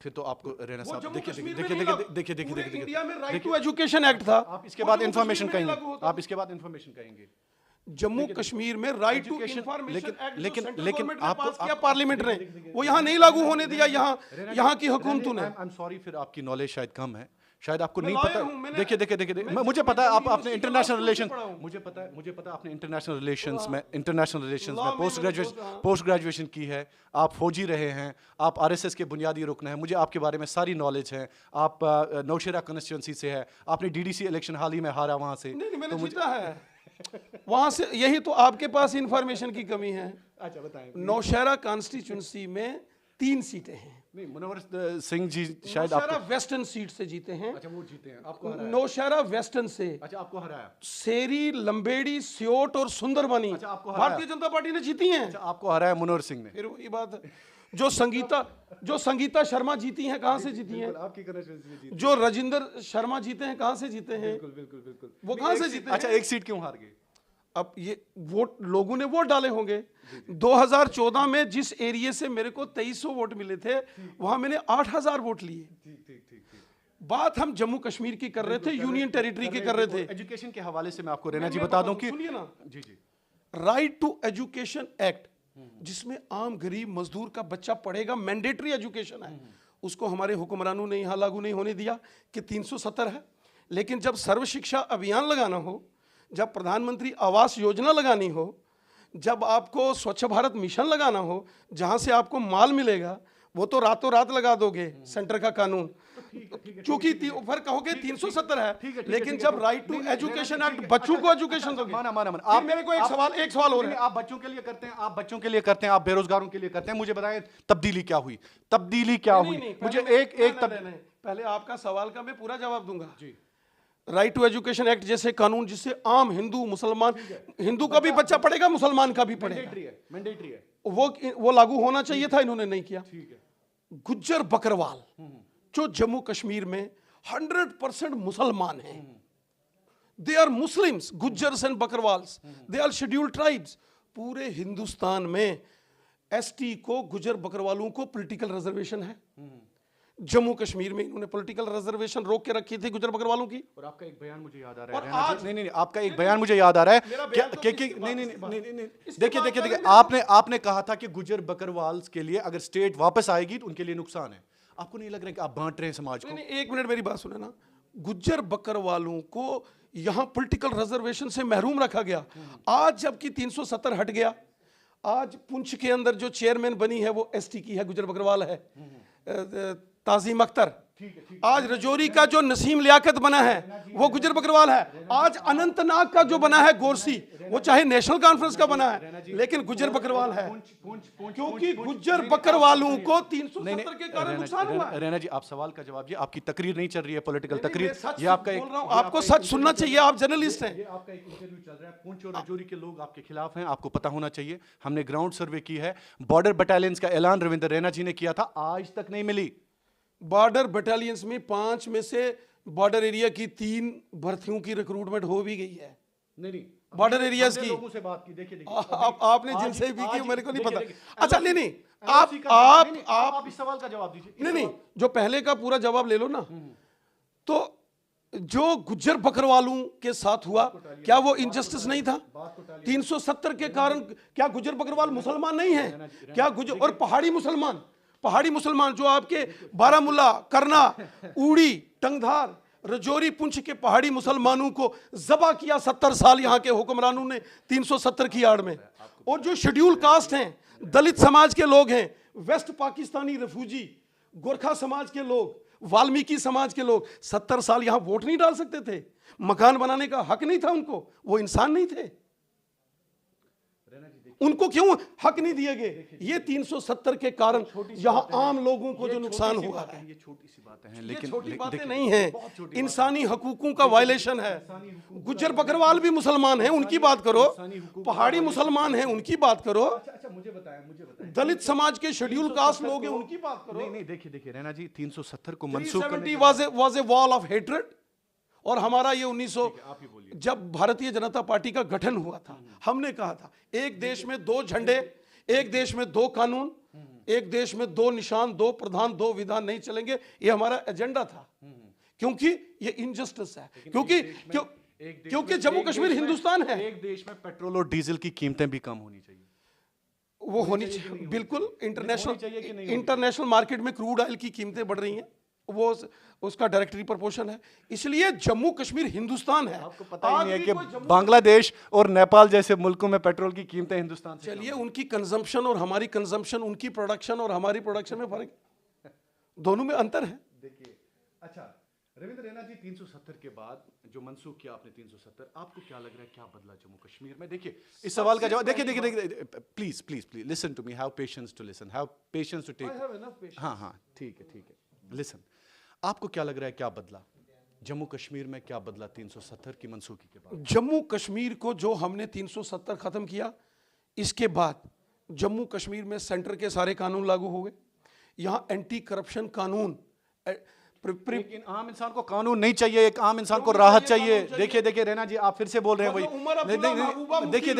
Speaker 1: फिर तो आपको रैना साहब देखिए
Speaker 2: इंडिया में राइट टू एजुकेशन एक्ट था।
Speaker 1: आप इसके बाद इंफॉर्मेशन कहेंगे।
Speaker 2: जम्मू कश्मीर में राइट टू इंफॉर्मेशन एक्ट
Speaker 1: लेकिन आप
Speaker 2: पास किया पार्लियामेंट ने, वो यहाँ नहीं लागू होने दिया। यहाँ की हुकूमतों ने।
Speaker 1: आई एम सॉरी, फिर आपकी नॉलेज शायद कम है, शायद आपको नहीं पता। देखिए, मुझे पता है आप आपने इंटरनेशनल रिलेशन, मुझे पता आपने इंटरनेशनल रिलेशंस में पोस्ट ग्रेजुएशन की है, आप फौजी रहे हैं, आप आरएसएस के बुनियादी रुकन हैं, मुझे आपके बारे में सारी नॉलेज है। आप नौशेरा कॉन्स्टिट्यूंसी से है, आपने डीडीसी इलेक्शन हाल ही में हारा वहां से।
Speaker 2: मैंने जीता है वहां से, यही तो आपके पास इंफॉर्मेशन की कमी है।
Speaker 1: अच्छा बताएं।
Speaker 2: नौशेरा कॉन्स्टिट्यूंसी में 3 सीटें हैं।
Speaker 1: नहीं, मनोहर सिंह जी शायद
Speaker 2: नौशेरा वेस्टर्न सीट से जीते हैं।
Speaker 1: अच्छा, वो जीते हैं, आपको हराया।
Speaker 2: नौशेरा वेस्टर्न से।
Speaker 1: अच्छा, आपको हराया।
Speaker 2: सेरी, लंबेड़ी, सियोट और सुंदरबनी भारतीय जनता पार्टी ने जीती हैं।
Speaker 1: अच्छा, आपको हराया मनोहर सिंह ने।
Speaker 2: फिर वही बात है, जो संगीता शर्मा जीती हैं, कहां से जीती हैं? जो राजिंदर शर्मा जीते हैं, कहां से जीते हैं?
Speaker 1: बिल्कुल।
Speaker 2: वो कहां से जीते हैं?
Speaker 1: अच्छा, एक सीट क्यों हार गए?
Speaker 2: अब ये वोट लोगों ने वोट डाले होंगे। 2014 में जिस एरिया से मेरे को 2300 वोट मिले थे, वहां मैंने 8000 वोट लिए। बात हम जम्मू कश्मीर की कर रहे थे, यूनियन टेरिटरी की कर रहे थे।
Speaker 1: एजुकेशन के हवाले से मैं आपको रैना जी बता दूं कि
Speaker 2: सुनिए ना,
Speaker 1: जी
Speaker 2: राइट टू एजुकेशन एक्ट, जिसमें आम गरीब मजदूर का बच्चा पढ़ेगा, मैंडेटरी एजुकेशन है, उसको हमारे हुक्मरानों ने यहाँ लागू नहीं होने दिया कि 370 है। लेकिन जब सर्व शिक्षा अभियान लगाना हो, जब प्रधानमंत्री आवास योजना लगानी हो, जब आपको स्वच्छ भारत मिशन लगाना हो, जहाँ से आपको माल मिलेगा, वो तो रातों रात लगा दोगे सेंटर का कानून, क्योंकि फिर कहोगे 370 है, लेकिन जब राइट टू एजुकेशन एक्ट बच्चों को एजुकेशन दोगे।
Speaker 1: माना माना माना।
Speaker 2: आप मेरे को एक सवाल और है।
Speaker 1: आप बच्चों के लिए करते हैं, आप बच्चों के लिए करते हैं, आप बेरोजगारों के लिए करते हैं, मुझे बताएं तब्दीली क्या हुई, तब्दीली क्या हुई, मुझे एक
Speaker 2: पहले आपका सवाल का मैं पूरा जवाब दूंगा जी। राइट टू एजुकेशन एक्ट जैसे कानून जिससे आम हिंदू मुसलमान, हिंदू का भी बच्चा पढ़ेगा, मुसलमान का भी पढ़ेगा,
Speaker 1: मैंडेटरी है,
Speaker 2: वो लागू होना चाहिए था, इन्होंने नहीं किया। गुज्जर बकरवाल जो जम्मू कश्मीर में 100% मुसलमान हैं, they are Muslims, Gujjars and Bakarwals, they are scheduled tribes. पूरे हिंदुस्तान में एसटी को, गुज्जर बकरवालों को पॉलिटिकल रिजर्वेशन है। जम्मू कश्मीर में इन्होंने पॉलिटिकल रिजर्वेशन रोक के रखी थी गुज्जर बकरवालों की।
Speaker 1: और आपका एक बयान मुझे याद आ रहा है, और आज नहीं, आपका एक बयान मुझे याद आ रहा है कि नहीं, देखिए आपने कहा था कि गुज्जर बकरवाल्स के लिए अगर स्टेट वापस आएगी तो उनके लिए नुकसान है। आपको नहीं लग रहा है कि आप बांट रहे हैं समाज को?
Speaker 2: एक मिनट मेरी बात सुने ना, गुज्जर बकरवालों को यहां पॉलिटिकल रिजर्वेशन से महरूम रखा गया। आज जबकि 370 हट गया, आज पुंछ के अंदर जो चेयरमैन बनी है वो एसटी की है, गुज्जर बकरवाल है, ताजीम अख्तर। आज रजौरी का जो नसीम लियाकत बना है वो गुज्जर बकरवाल है। आज अनंतनाग का जो बना है गोरसी, वो चाहे नेशनल कॉन्फ्रेंस का बना है लेकिन गुज्जर बकरवाल है, क्योंकि गुज्जर बकरवालों को 370 के कारण नुकसान हुआ है।
Speaker 1: रैना जी, आप सवाल का जवाब दिए, आपकी तकरीर नहीं चल रही है, पॉलिटिकल तकरीर, ये आपका एक,
Speaker 2: आपको सच सुनना चाहिए, आप जर्नलिस्ट हैं।
Speaker 1: ये आपका एक इंटरव्यू चल रहा है, पुंछ और रजौरी के लोग आपके खिलाफ हैं, आपको पता होना चाहिए। हमने ग्राउंड सर्वे की है, बॉर्डर बटालियंस का ऐलान रविंदर रैना जी ने किया था, आज तक नहीं मिली।
Speaker 2: बॉर्डर बटालियंस में 5 में से बॉर्डर एरिया की 3 भर्तियों की रिक्रूटमेंट हो भी गई है।
Speaker 1: नहीं,
Speaker 2: बॉर्डर एरियाज की
Speaker 1: लोगों से बात की, देखिए
Speaker 2: आपने जिनसे भी की मेरे को नहीं पता। अच्छा नहीं,
Speaker 1: आप इस सवाल का जवाब दीजिए।
Speaker 2: नहीं, जो पहले का पूरा जवाब ले लो ना। तो जो गुज्जर बकरवालों के साथ हुआ, क्या वो इनजस्टिस नहीं था? 370 के कारण क्या गुज्जर बकरवाल मुसलमान नहीं है क्या? गुज्जर और पहाड़ी मुसलमान जो आपके बारामूला, करना, उड़ी, टंगधार, रजौरी, पुंछ के पहाड़ी मुसलमानों को जबा किया 70 साल यहाँ के हुक्मरानों ने 370 की आड़ में। और जो शेड्यूल कास्ट हैं, दलित समाज के लोग हैं, वेस्ट पाकिस्तानी रिफ्यूजी, गोरखा समाज के लोग, वाल्मीकि समाज के लोग 70 साल यहाँ वोट नहीं डाल सकते थे, मकान बनाने का हक नहीं था उनको, वो इंसान नहीं थे, उनको क्यों हक नहीं दिए गए? ये 370 के कारण यहाँ आम लोगों को जो नुकसान हुआ है,
Speaker 1: ये छोटी सी बातें हैं, लेकिन
Speaker 2: छोटी बातें नहीं है, इंसानी हकूकों का वायलेशन है। गुज्जर बकरवाल भी मुसलमान हैं, उनकी बात करो, पहाड़ी मुसलमान हैं, उनकी बात करो,
Speaker 1: मुझे बताएं,
Speaker 2: दलित समाज के शेड्यूल कास्ट लोग हैं, उनकी बात करो।
Speaker 1: नहीं, देखिए रैना जी, 370 को मंसूख
Speaker 2: 370 was a wall of hatred। और हमारा ये 1900 जब भारतीय जनता पार्टी का गठन हुआ था, हमने कहा था एक देश में 2 झंडे, एक देश में 2 कानून, एक देश में 2 निशान, 2 प्रधान, 2 विधान नहीं चलेंगे, ये हमारा एजेंडा था। क्योंकि ये इनजस्टिस है, क्योंकि जम्मू कश्मीर हिंदुस्तान है।
Speaker 1: एक देश में पेट्रोल और डीजल की कीमतें भी कम होनी चाहिए,
Speaker 2: वो होनी चाहिए बिल्कुल। इंटरनेशनल मार्केट में क्रूड ऑयल की कीमतें बढ़ रही हैं, वो उसका डायरेक्टली प्रोपोर्शन है, इसलिए जम्मू कश्मीर हिंदुस्तान है।
Speaker 1: आपको पता ही नहीं है कि बांग्लादेश और नेपाल जैसे मुल्कों में पेट्रोल की कीमतें हिंदुस्तान से,
Speaker 2: चलिए उनकी कंजम्पशन और हमारी कंजम्पशन, उनकी प्रोडक्शन और हमारी प्रोडक्शन में फर्क, दोनों में अंतर है।
Speaker 1: देखिए, अच्छा रविंद्र रैना जी, 370 के बाद जो मंसूख किया आपने 370, आपको क्या लग रहा है क्या बदला जम्मू कश्मीर में? देखिए इस सवाल का जवाब, देखिए please listen to me, have patience to listen, have patience to take. हाँ ठीक है, लिसन। आपको क्या लग रहा है क्या बदला जम्मू कश्मीर में, क्या बदला 370 की मंसूखी के बाद?
Speaker 2: जम्मू कश्मीर को जो हमने 370 खत्म किया, इसके बाद जम्मू कश्मीर में सेंटर के सारे कानून लागू हो गए। यहाँ एंटी करप्शन कानून,
Speaker 1: लेकिन आम इंसान को कानून नहीं चाहिए, एक आम इंसान को राहत चाहिए। देखिए रैना जी, आप फिर से बोल रहे हैं वही। देखिए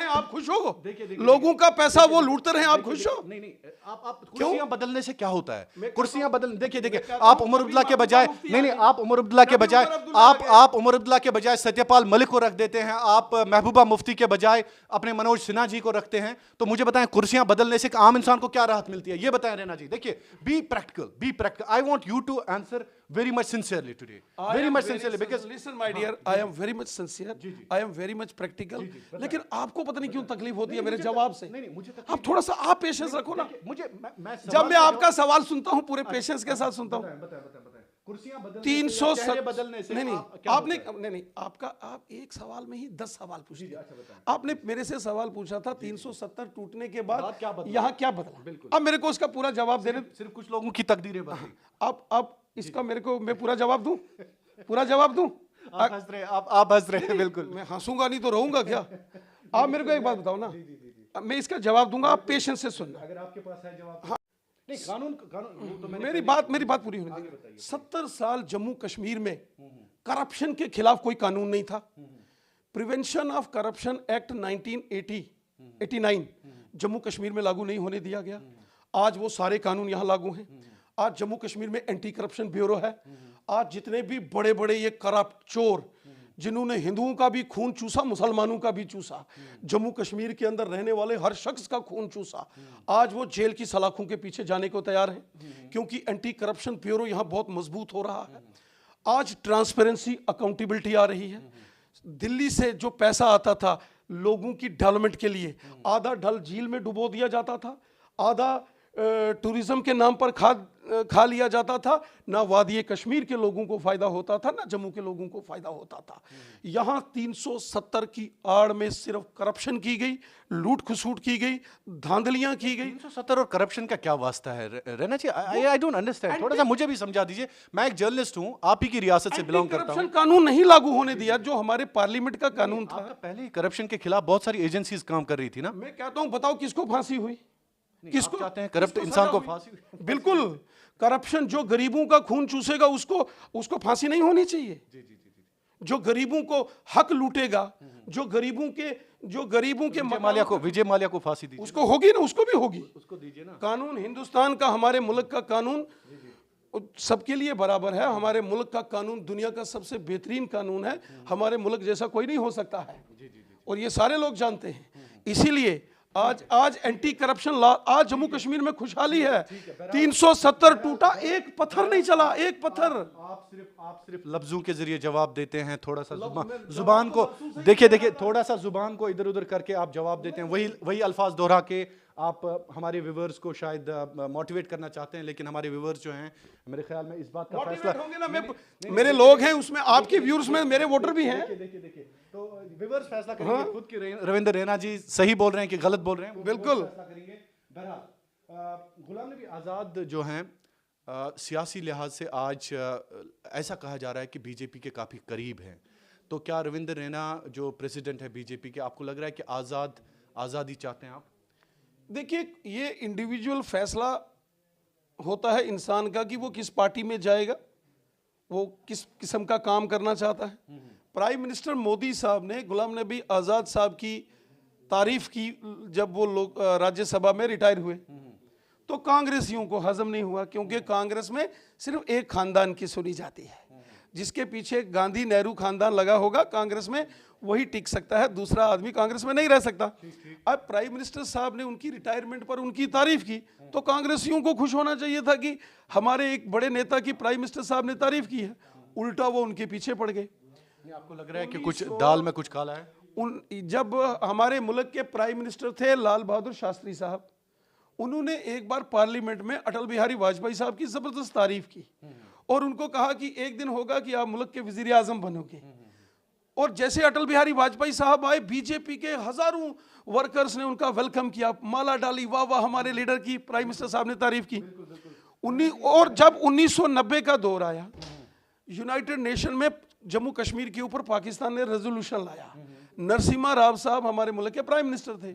Speaker 2: आप खुश हो, लोगों का पैसा वो लूटते रहे, आप खुश हो?
Speaker 1: नहीं, आप कुर्सियां बदलने से क्या होता है? कुर्सियां बदल, देखिए आप उमर अब्दुल्ला के बजाय, नहीं आप उमर अब्दुल्ला के बजाय, आप उमर अब्दुल्ला के बजाय सत्यपाल मलिक को रख देते हैं, आप महबूबा मुफ्ती के बजाय अपने मनोज सिन्हा जी को रखते हैं। तो मुझे बताएं, कुर्सियां बदलने से आम इंसान को क्या राहत मिलती है, ये बताएं रैना जी। देखिए, be practical, I want you to answer answer very much sincerely today.
Speaker 2: I
Speaker 1: Very
Speaker 2: am
Speaker 1: much
Speaker 2: very
Speaker 1: sincerely because
Speaker 2: listen my dear, I am very much sincere, I am very much practical. लेकिन आपको पता नहीं क्यों तकलीफ होती है मेरे जवाब से।
Speaker 1: नहीं मुझे
Speaker 2: आप थोड़ा सा आप पेशेंस रखो ना।
Speaker 1: मुझे मैं
Speaker 2: जब मैं आपका सवाल सुनता हूँ पूरे पेशेंस के साथ सुनता हूँ।
Speaker 1: बताएं कुर्सियां बदलने
Speaker 2: 300
Speaker 1: बदलने से
Speaker 2: नहीं
Speaker 1: क्या
Speaker 2: आपने
Speaker 1: होता है?
Speaker 2: नहीं आपका आप एक सवाल में ही 10 सवाल पूछे।
Speaker 1: अच्छा बताएं।
Speaker 2: आपने मेरे से सवाल पूछा था 370 टूटने के बाद
Speaker 1: क्या बदला?
Speaker 2: यहाँ क्या बदला।
Speaker 1: बिल्कुल।
Speaker 2: अब मेरे को उसका पूरा जवाब देने।
Speaker 1: सिर्फ कुछ लोगों की तकदीरें बदली।
Speaker 2: अब इसका मेरे को मैं पूरा जवाब दूं, पूरा जवाब दूं।
Speaker 1: आप हंस रहे हैं बिल्कुल।
Speaker 2: मैं हंसूंगा नहीं तो रहूंगा क्या। आप मेरे को एक बात बताओ ना, मैं इसका जवाब दूंगा, आप पेशेंस से सुनना।
Speaker 1: अगर आपके पास है जवाब। नहीं कानून वो तो
Speaker 2: मेरी बात पूरी होने दीजिए। 70 साल जम्मू कश्मीर में करप्शन के खिलाफ कोई कानून नहीं था। Prevention of corruption act 1989 Jammu Kashmir में लागू नहीं होने दिया गया। आज वो सारे कानून यहाँ लागू हैं। आज जम्मू कश्मीर में एंटी करप्शन ब्यूरो है। आज जितने भी बड़े बड़े ये करप्ट चोर जिन्होंने हिंदुओं का भी खून चूसा, मुसलमानों का भी चूसा, जम्मू कश्मीर के अंदर रहने वाले हर शख्स का खून चूसा, आज वो जेल की सलाखों के पीछे जाने को तैयार हैं, क्योंकि एंटी करप्शन ब्यूरो यहाँ बहुत मजबूत हो रहा है। आज ट्रांसपेरेंसी, अकाउंटेबिलिटी आ रही है। दिल्ली से जो पैसा आता था लोगों की डेवलपमेंट के लिए, आधा ढल झील में डुबो दिया जाता था, आधा टूरिज्म के नाम पर खा लिया जाता था। ना वादी कश्मीर के लोगों को फायदा होता था, ना जम्मू के लोगों को फायदा होता था। यहाँ 370 की आड़ में सिर्फ करप्शन की गई, लूट खसूट की गई, धांधलियां की गई।
Speaker 1: 370 और करप्शन का क्या वास्ता है Raina ji? I don't understand. थोड़ा सा मुझे भी समझा दीजिए। मैं एक जर्नलिस्ट हूँ, आप ही की रियासत से बिलोंग करता हूँ।
Speaker 2: करप्शन कानून नहीं लागू होने दिया जो हमारे पार्लियामेंट का कानून था।
Speaker 1: पहले ही करप्शन के खिलाफ बहुत सारी एजेंसीज काम कर रही थी ना।
Speaker 2: मैं कहता हूँ बताओ किसको फांसी हुई,
Speaker 1: किसको चाहते हैं करप्ट इंसान को फांसी?
Speaker 2: बिल्कुल, करप्शन जो गरीबों का खून चूसेगा उसको फांसी नहीं होनी चाहिए। जो गरीबों को हक लूटेगा, जो गरीबों के
Speaker 1: विजय माल्या को फांसी दीजिए।
Speaker 2: उसको होगी ना, उसको भी होगी।
Speaker 1: उसको दीजिए ना।
Speaker 2: कानून हिंदुस्तान का, हमारे मुल्क का कानून सबके लिए बराबर है। हमारे मुल्क का कानून दुनिया का सबसे बेहतरीन कानून है। हमारे मुल्क जैसा कोई नहीं हो सकता है, और ये सारे लोग जानते हैं। इसीलिए आज एंटी करप्शन लॉ, आज जम्मू कश्मीर में खुशहाली है। 370 टूटा, एक पत्थर नहीं चला, एक पत्थर।
Speaker 1: आप सिर्फ लफ्जों के जरिए जवाब देते हैं। थोड़ा सा जुबान को देखिए, थोड़ा सा जुबान को इधर उधर करके आप जवाब देते हैं। वही अल्फाज दोहरा के आप हमारे व्यूअर्स को शायद मोटिवेट करना चाहते हैं, लेकिन हमारे व्यूअर्स जो हैं, मेरे ख्याल में इस बात का फैसला
Speaker 2: होंगे ना। मेरे लोग हैं उसमें, आपके व्यूअर्स में मेरे वोटर भी हैं।
Speaker 1: देखिए तो व्यूअर्स फैसला करेंगे खुद की। रविंदर रैना जी सही बोल रहे हैं कि गलत बोल रहे हैं,
Speaker 2: बिल्कुल
Speaker 1: फैसला करेंगे। बहरहाल गुलाम नबी आज़ाद जो हैं सियासी लिहाज से आज ऐसा कहा जा रहा है कि बीजेपी के काफ़ी करीब हैं। तो क्या रविंदर रैना जो प्रेसिडेंट है बीजेपी के, आपको लग रहा है कि आज़ादी चाहते हैं आप?
Speaker 2: देखिए, ये इंडिविजुअल फैसला होता है इंसान का कि वो किस पार्टी में जाएगा, वो किस किस्म का काम करना चाहता है। प्राइम मिनिस्टर मोदी साहब ने गुलाम नबी आज़ाद साहब की तारीफ की जब वो लोग राज्यसभा में रिटायर हुए, तो कांग्रेसियों को हजम नहीं हुआ, क्योंकि कांग्रेस में सिर्फ एक खानदान की सुनी जाती है। जिसके पीछे गांधी नेहरू खानदान लगा होगा, कांग्रेस में वही टिक सकता है, दूसरा आदमी कांग्रेस में नहीं रह सकता। अब प्राइम मिनिस्टर साहब ने उनकी रिटायरमेंट पर उनकी तारीफ की, तो कांग्रेसियों को खुश होना चाहिए था कि हमारे एक बड़े नेता की प्राइम मिनिस्टर साहब ने तारीफ की है। उल्टा वो उनके पीछे पड़ गए।
Speaker 1: आपको लग रहा है कि कुछ दाल में कुछ काला है?
Speaker 2: जब हमारे मुल्क के प्राइम मिनिस्टर थे लाल बहादुर शास्त्री साहब, उन्होंने एक बार पार्लियामेंट में अटल बिहारी वाजपेयी साहब की जबरदस्त तारीफ की, और उनको कहा कि एक दिन होगा कि आप मुल्क के वजीर आजम बनोगे। और जैसे अटल बिहारी वाजपेयी साहब आए, बीजेपी के हजारों वर्कर्स ने उनका वेलकम किया, माला डाली, वाह वाह हमारे लीडर की, प्राइम मिनिस्टर साहब ने तारीफ की। और जब 1990 का दौर आया, यूनाइटेड नेशन में जम्मू कश्मीर के ऊपर पाकिस्तान ने रेजोल्यूशन लाया। नरसिम्हा राव साहब हमारे मुल्क के प्राइम मिनिस्टर थे,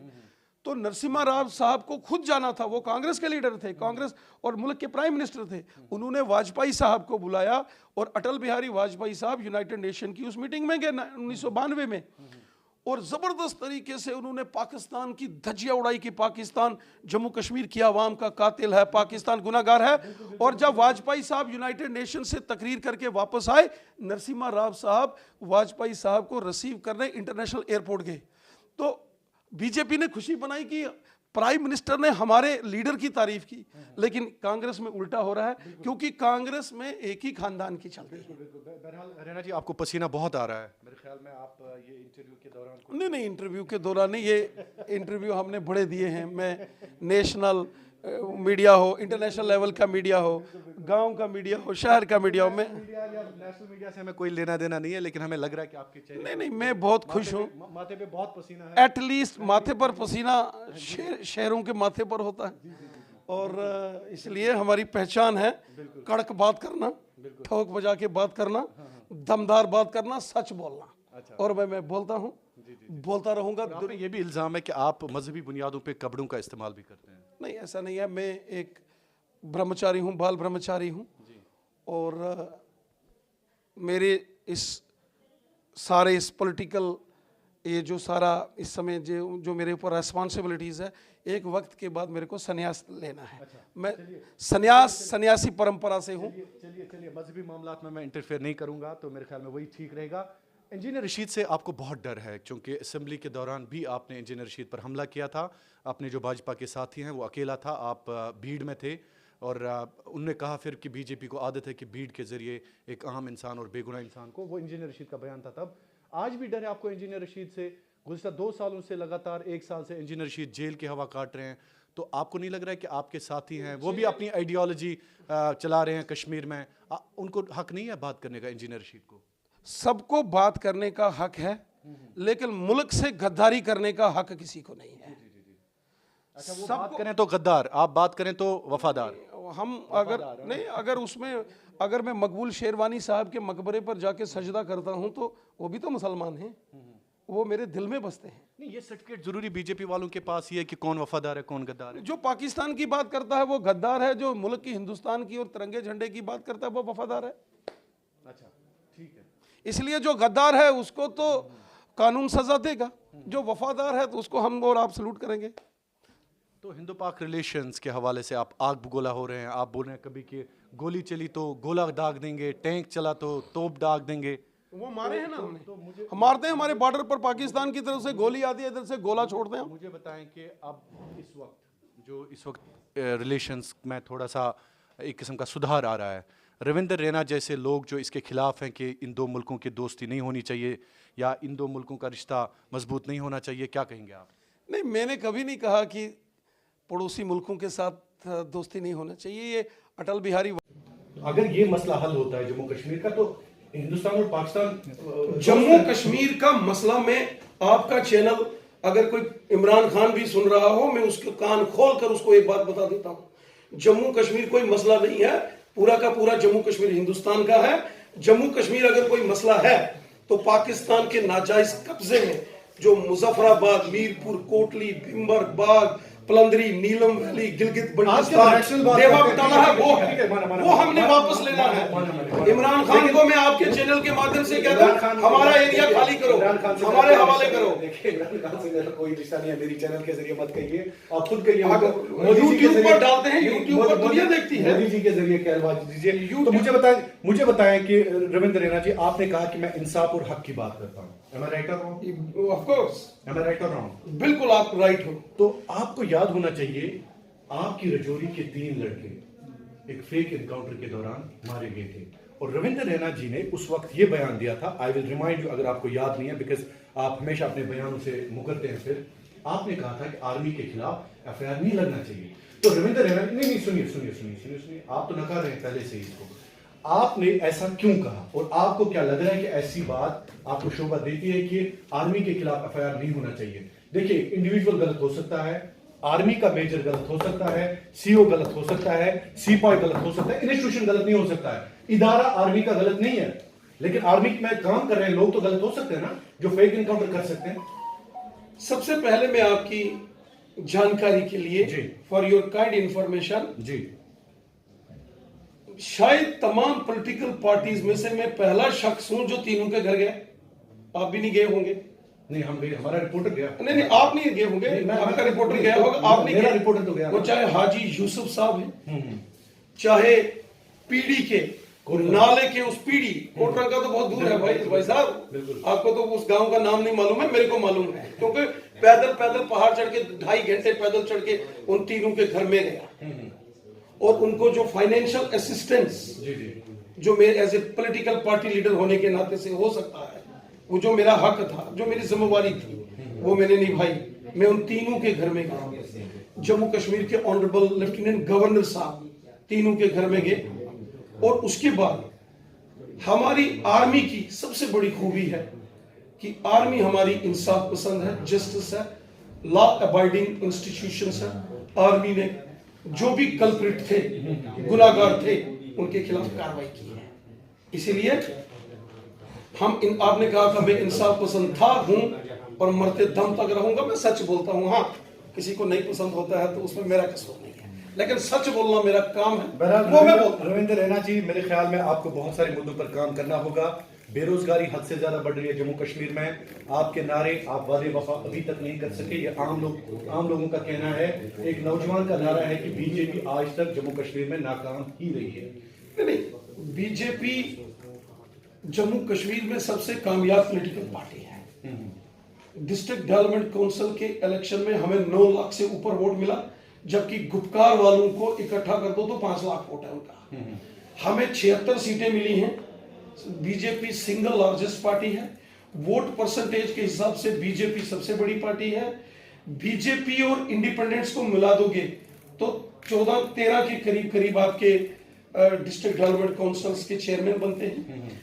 Speaker 2: तो नरसिम्हा राव साहब को खुद जाना था, वो कांग्रेस के लीडर थे, कांग्रेस और मुल्क के प्राइम मिनिस्टर थे। उन्होंने वाजपेयी साहब को बुलाया, और अटल बिहारी वाजपेयी साहब यूनाइटेड नेशन की उस मीटिंग में गए 1992 में, और ज़बरदस्त तरीके से उन्होंने पाकिस्तान की धज्जियां उड़ाई कि पाकिस्तान जम्मू कश्मीर की आवाम का कातिल है, पाकिस्तान गुनाहगार है। और जब वाजपेयी साहब यूनाइटेड नेशन से तकरीर करके वापस आए, नरसिम्हा राव साहब वाजपेयी साहब को रिसीव करने इंटरनेशनल एयरपोर्ट गए। तो बीजेपी ने खुशी बनाई कि प्राइम मिनिस्टर ने हमारे लीडर की तारीफ की, लेकिन कांग्रेस में उल्टा हो रहा है, क्योंकि कांग्रेस में एक ही खानदान की चलती है।
Speaker 1: बहरहाल रैना जी, आपको पसीना बहुत आ रहा है मेरे ख्याल में, आप ये इंटरव्यू के दौरान
Speaker 2: नहीं, इंटरव्यू के दौरान नहीं, ये इंटरव्यू हमने बड़े दिए हैं। मैं नेशनल मीडिया हो, इंटरनेशनल लेवल का मीडिया हो, गांव का मीडिया हो, शहर का मीडिया हो, मैं
Speaker 1: मीडिया या नेशनल मीडिया से हमें कोई लेना देना नहीं है, लेकिन हमें लग रहा है कि आपके चेहरे
Speaker 2: नहीं, मैं बहुत खुश हूँ।
Speaker 1: माथे पे बहुत पसीना है।
Speaker 2: एटलीस्ट माथे पर पसीना शहरों के माथे पर होता है, और इसलिए हमारी पहचान है कड़क बात करना, ठोक बजा के बात करना, दमदार बात करना, सच बोलना। और मैं बोलता हूँ, बोलता रहूंगा।
Speaker 1: ये भी इल्जाम है कि आप मजहबी बुनियादों पे कपड़ों का इस्तेमाल भी करते हैं।
Speaker 2: नहीं, ऐसा नहीं है। मैं एक ब्रह्मचारी हूँ, बाल ब्रह्मचारी हूँ, और मेरे इस सारे इस पॉलिटिकल ये जो सारा इस समय जो मेरे ऊपर रेस्पॉन्सिबिलिटीज़ है, एक वक्त के बाद मेरे को संन्यास लेना है। मैं सन्यासी परंपरा से हूँ।
Speaker 1: चलिए मजहबी मामलात में मैं इंटरफेयर नहीं करूँगा, तो मेरे ख्याल में वही ठीक रहेगा। इंजीनियर रशीद से आपको बहुत डर है, क्योंकि असेंबली के दौरान भी आपने इंजीनियर रशीद पर हमला किया था। अपने जो भाजपा के साथी हैं वो अकेला था, आप भीड़ में थे, और उनने कहा फिर कि बीजेपी को आदत है कि भीड़ के जरिए एक आम इंसान और बेगुनाह इंसान को, वो इंजीनियर रशीद का बयान था तब। आज भी डर है आपको इंजीनियर रशीद से? गुज़श्ता 2 सालों से लगातार 1 साल से इंजीनियर रशीद जेल की हवा काट रहे हैं, तो आपको नहीं लग रहा है कि आपके साथी हैं वो भी अपनी आइडियोलॉजी चला रहे हैं कश्मीर में? उनको हक नहीं है बात करने का इंजीनियर रशीद को?
Speaker 2: सबको बात करने का हक है, लेकिन मुल्क से गद्दारी करने का हक किसी को नहीं है।
Speaker 1: अच्छा, वो बात करें तो गद्दार, आप बात करें तो वफादार।
Speaker 2: हम अगर नहीं, अगर उसमें अगर मैं मकबूल शेरवानी साहब के मकबरे पर जाके सजदा करता हूं, तो वो भी तो मुसलमान हैं, वो मेरे दिल में बसते हैं।
Speaker 1: नहीं, ये सर्टिफिकेट जरूरी बीजेपी वालों के पास ही है कि कौन वफादार है कौन गद्दार है?
Speaker 2: जो पाकिस्तान की बात करता है वो गद्दार है, जो मुल्क की, हिंदुस्तान की और तिरंगे झंडे की बात करता है वो वफादार है।
Speaker 1: अच्छा, ठीक है।
Speaker 2: इसलिए जो गद्दार है उसको तो कानून सजा देगा, जो वफादार है तो उसको हम और आप सलूट करेंगे।
Speaker 1: तो हिंदू पाक रिलेशंस के हवाले से आप आग बगोला हो रहे हैं। आप बोल रहे हैं कभी कि गोली चली तो गोला दाग देंगे, टैंक चला तो तोप दाग देंगे।
Speaker 2: वो मारे हैं ना हमने, हम मारते हैं। हमारे बॉर्डर पर पाकिस्तान की तरफ से गोली आती है, इधर से गोला छोड़ते हैं।
Speaker 1: मुझे बताएं कि अब इस वक्त रिलेशंस में थोड़ा सा एक किस्म का सुधार आ रहा है। रविंदर रैना जैसे लोग जो इसके खिलाफ हैं कि इन 2 मुल्कों की दोस्ती नहीं होनी चाहिए या इन 2 मुल्कों का रिश्ता मजबूत नहीं होना चाहिए, क्या कहेंगे आप?
Speaker 2: नहीं, मैंने कभी नहीं कहा कि पड़ोसी मुल्कों के साथ दोस्ती नहीं होना चाहिए। ये अटल बिहारी,
Speaker 1: अगर ये मसला हल होता है जम्मू कश्मीर का, तो हिंदुस्तान और पाकिस्तान
Speaker 2: जम्मू कश्मीर का मसला में आपका चैनल अगर कोई इमरान खान भी सुन रहा हो, मैं उसके कान खोल कर उसको एक बात बता देता हूं, जम्मू कश्मीर कोई मसला नहीं है, पूरा का पूरा जम्मू कश्मीर हिंदुस्तान का है। जम्मू कश्मीर अगर कोई मसला है तो पाकिस्तान के नाजायज कब्जे में जो मुजफ्फराबाद, मीरपुर, कोटली, भिम्बर, बाग, पलंदरी, नीलम वैली, गिलगित बल्टिस्तान, देवा बटाला है, वो हमने वापस लेना है। इमरान खान को मैं आपके चैनल के माध्यम से कहता हूं, हमारा एरिया खाली करो, हमारे हवाले करो।
Speaker 1: इमरान खान से कोई रिश्ता नहीं है, मेरी चैनल के जरिए मत कहिए, आप खुद कहिए।
Speaker 2: यूट्यूब पर डालते हैं, यूट्यूब पर दुनिया देखती है।
Speaker 1: मोदी जी के जरिए कहलवा दीजिए। तो मुझे बताएं कि रविंद्र रैना जी, आपने कहा कि मैं इंसाफ और हक की बात करता हूँ। Am I right or wrong?
Speaker 2: Of course.
Speaker 1: Am I right or wrong?
Speaker 2: बिल्कुल आप राइट हो।
Speaker 1: तो आपको याद होना चाहिए, आपकी रजौरी के 3 लड़के एक फेक एनकाउंटर के दौरान मारे गए थे, और रविंद्र रैना जी ने उस वक्त ये बयान दिया था। आई विल रिमाइंड यू, अगर आपको याद नहीं है, बिकॉज आप हमेशा अपने बयानों से मुकरते हैं। फिर आपने कहा था कि आर्मी के खिलाफ एफआईआर नहीं लगना चाहिए। तो रविंद्र रैना, नहीं, सुनिए, आप तो नकार रहे हैं पहले से ही इसको। आपने ऐसा क्यों कहा, और आपको क्या लग रहा है कि ऐसी बात आपको शोभा देती है कि आर्मी के खिलाफ एफआईआर नहीं होना चाहिए? देखिए, इंडिविजुअल गलत हो सकता है, आर्मी का मेजर गलत हो सकता है, सीओ गलत हो सकता है, सिपाही गलत हो सकता है, इंस्टीट्यूशन गलत नहीं हो सकता है, इदारा आर्मी का गलत नहीं है, लेकिन आर्मी में काम कर रहे हैं लोग तो गलत हो सकते हैं ना, जो फेक इनकाउंटर कर सकते हैं।
Speaker 2: सबसे पहले मैं आपकी जानकारी के लिए, फॉर योर काइंड इंफॉर्मेशन जी, शायद तमाम पॉलिटिकल पार्टीज में से मैं पहला शख्स हूं जो तीनों के घर गया। आप भी नहीं गए होंगे?
Speaker 1: नहीं, हम गए, हमारा रिपोर्टर गया।
Speaker 2: नहीं, आप नहीं गए होंगे, आपका रिपोर्टर गया होगा, आप नहीं गए।
Speaker 1: रिपोर्टर तो गया,
Speaker 2: वो चाहे हाजी यूसुफ साहब हैं, चाहे पीडी के नाले के उस पीडी, कोटरंग का तो बहुत दूर है भाई साहब, आपको तो उस गांव का नाम नहीं मालूम है, मेरे को मालूम है, क्योंकि पैदल पैदल पहाड़ चढ़ के 2.5 घंटे पैदल चढ़ के उन तीनों के घर में गया, और उनको जो फाइनेंशियल असिस्टेंस जो मेरे as a political party leader होने के नाते से हो सकता है, वो जो मेरा हक था, जो मेरी जिम्मेवारी थी, वो मैंने निभाई। मैं उन तीनों के घर में गया, जम्मू कश्मीर के ऑनरेबल लेफ्टिनेंट गवर्नर साहब तीनों के घर में गए। और उसके बाद हमारी आर्मी की सबसे बड़ी खूबी है कि आर्मी हमारी इंसाफ पसंद है, जस्टिस है, लॉ अबाइडिंग इंस्टीट्यूशंस है। आर्मी ने जो भी कल्प्रिट थे, गुनाहगार थे, उनके खिलाफ कार्रवाई की है। इसीलिए आपने कहा था मैं इंसाफ पसंद था, हूं और मरते दम तक रहूंगा। मैं सच बोलता हूं। हाँ, किसी को नहीं पसंद होता है तो उसमें मेरा कसूर नहीं है, लेकिन सच बोलना मेरा काम है, वो मैं बोलता हूं।
Speaker 1: रविंदर रैना जी, मेरे ख्याल में आपको बहुत सारे मुद्दों पर काम करना होगा। बेरोजगारी हद से ज्यादा बढ़ रही है जम्मू कश्मीर में। आपके नारे, आप वादे वफा अभी तक नहीं कर सके, ये आम लोगों का कहना है। एक नौजवान का नारा है कि बीजेपी आज तक जम्मू कश्मीर में नाकाम ही रही है।
Speaker 2: नहीं, बीजेपी जम्मू कश्मीर में सबसे कामयाब पॉलिटिकल पार्टी है। डिस्ट्रिक्ट डेवलपमेंट काउंसिल के इलेक्शन में हमें 9 लाख से ऊपर वोट मिला, जबकि गुपकार वालों को इकट्ठा कर दो तो 5 लाख वोट है उनका। हमें 76 सीटें मिली हैं। बीजेपी सिंगल लार्जेस्ट पार्टी है। वोट परसेंटेज के हिसाब से बीजेपी सबसे बड़ी पार्टी है। बीजेपी और इंडिपेंडेंट्स को मिला दोगे तो 14-13 के करीब करीब आपके डिस्ट्रिक्ट डेवलपमेंट काउंसिल्स के चेयरमैन बनते हैं।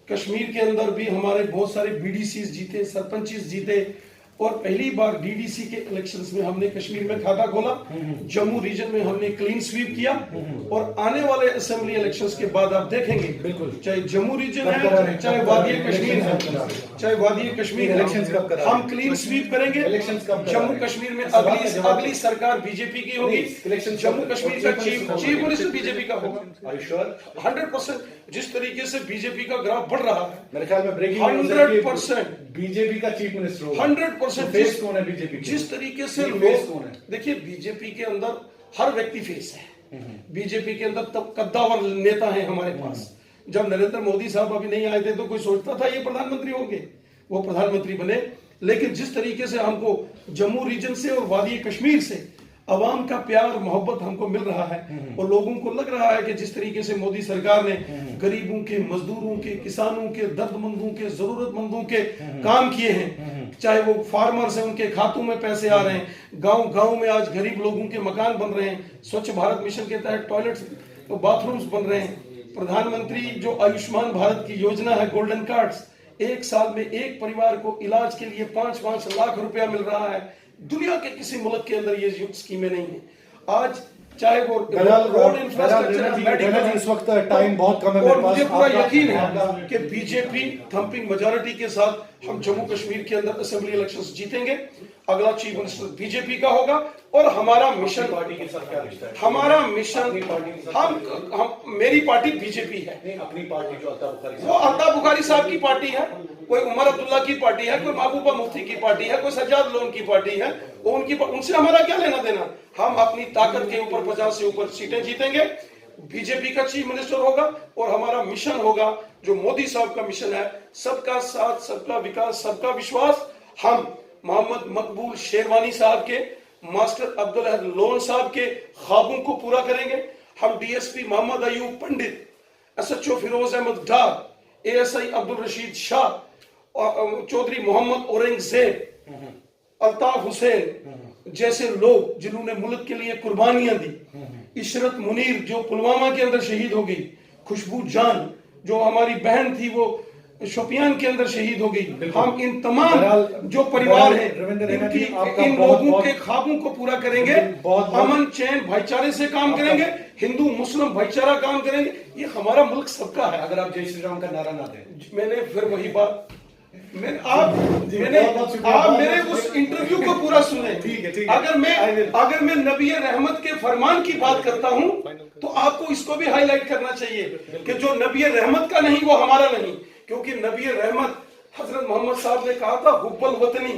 Speaker 2: कश्मीर के अंदर भी हमारे बहुत सारे बीडीसीज जीते, सरपंचेस जीते, और पहली बार डीडीसी के इलेक्शंस में हमने कश्मीर में खाता खोला। जम्मू रीजन में हमने क्लीन स्वीप किया, और आने वाले असेंबली इलेक्शंस के बाद आप देखेंगे, बिल्कुल, चाहे जम्मू रीजन है, चाहे वादी कश्मीर है, चाहे वादी कश्मीर है, हम क्लीन स्वीप करेंगे। जम्मू कश्मीर में अगली सरकार बीजेपी की होगी। जम्मू कश्मीर का चीफ मिनिस्टर बीजेपी का होगा। 100%। जिस तरीके से बीजेपी का ग्राफ बढ़ रहा है,
Speaker 1: मेरे ख्याल में ब्रेकिंग
Speaker 2: 100%
Speaker 1: बीजेपी का चीफ मिनिस्टर होगा।
Speaker 2: 100%
Speaker 1: फेस कौन है बीजेपी?
Speaker 2: जिस तरीके से लोग, देखिए बीजेपी के अंदर हर व्यक्ति फेस है। बीजेपी के अंदर तब कद्दावर नेता है हमारे पास। जब नरेंद्र मोदी साहब अभी नहीं आए थे तो कोई सोचता था ये प्रधानमंत्री होंगे, वो प्रधानमंत्री बने। लेकिन जिस तरीके से हमको जम्मू रीजन से और वादी कश्मीर से अवाम का प्यार मोहब्बत हमको मिल रहा है, और लोगों को लग रहा है कि जिस तरीके से मोदी सरकार ने गरीबों के, मजदूरों के, किसानों के, दर्दमंदों के, जरूरतमंदों के काम किए हैं, चाहे वो फार्मर्स हैं उनके खातों में पैसे आ रहे हैं, गांव गांव में आज गरीब लोगों के मकान बन रहे हैं, स्वच्छ भारत मिशन के तहत टॉयलेट्स तो बाथरूम्स बन रहे हैं। प्रधानमंत्री जो आयुष्मान भारत की योजना है, गोल्डन कार्ड्स, 1 साल में एक परिवार को इलाज के लिए 5-5 लाख रुपया मिल रहा है। दुनिया के किसी मुल्क के अंदर ये स्कीमें नहीं है। आज चाहे वो रोड इंफ्रास्ट्रक्चर,
Speaker 1: इस वक्त टाइम बहुत कम है,
Speaker 2: और मुझे पूरा यकीन है कि बीजेपी थंपिंग मेजॉरिटी के साथ हम जम्मू कश्मीर के अंदर असेंबली इलेक्शंस जीतेंगे। अगला चीफ मिनिस्टर बीजेपी का होगा, और हमारा मिशन,
Speaker 1: पार्टी के साथ क्या रिश्ता है?
Speaker 2: हमारा मिशन, हम मेरी पार्टी बीजेपी है।
Speaker 1: अपनी पार्टी जो
Speaker 2: वो अता बुखारी साहब की पार्टी है, कोई उमर अब्दुल्ला की पार्टी है, कोई महबूबा मुफ्ती की पार्टी है, कोई सज्जाद लोन की पार्टी है, वो उनसे हमारा क्या लेना देना। हम अपनी ताकत के ऊपर 50 से ऊपर सीटें जीतेंगे। बीजेपी का चीफ मिनिस्टर होगा, और हमारा मिशन होगा जो मोदी साहब का मिशन है, सबका साथ, सबका विकास, सबका विश्वास। हम मोहम्मद मकबूल शेरवानी साहब के, मास्टर अब्दुल अहद लोन साहब के ख्वाबों को पूरा करेंगे। हम डीएसपी मोहम्मद अयूब पंडित, एसएचओ फिरोज अहमद डार, एएसआई अब्दुल रशीद शाह, चौधरी मोहम्मद औरंगजेब, अल्ताफ हुसैन जैसे लोग जिन्होंने मुल्क के लिए कुर्बानियां दी, इशरत मुनीर जो पुलवामा के अंदर शहीद हो गई, खुशबू जान जो हमारी बहन थी वो शोपियान के अंदर शहीद हो गई। हम इन तमाम जो परिवार हैं, इन लोगों के ख्वाबों को पूरा करेंगे। अमन चैन भाईचारे से काम करेंगे, हिंदू मुस्लिम भाईचारा काम करेंगे। ये हमारा मुल्क सबका है।
Speaker 1: अगर आप जय श्री राम का नारा ना दें,
Speaker 2: मैंने फिर वही बात, आप मेरे उस इंटरव्यू को पूरा सुने।
Speaker 1: ठीक है।
Speaker 2: अगर मैं नबी रहमत के फरमान की बात करता हूं तो आपको इसको भी हाईलाइट करना चाहिए कि जो नबी रहमत का नहीं वो हमारा नहीं, क्योंकि नबी रहमत हजरत मोहम्मद साहब ने कहा था, हुब्बल वतनी,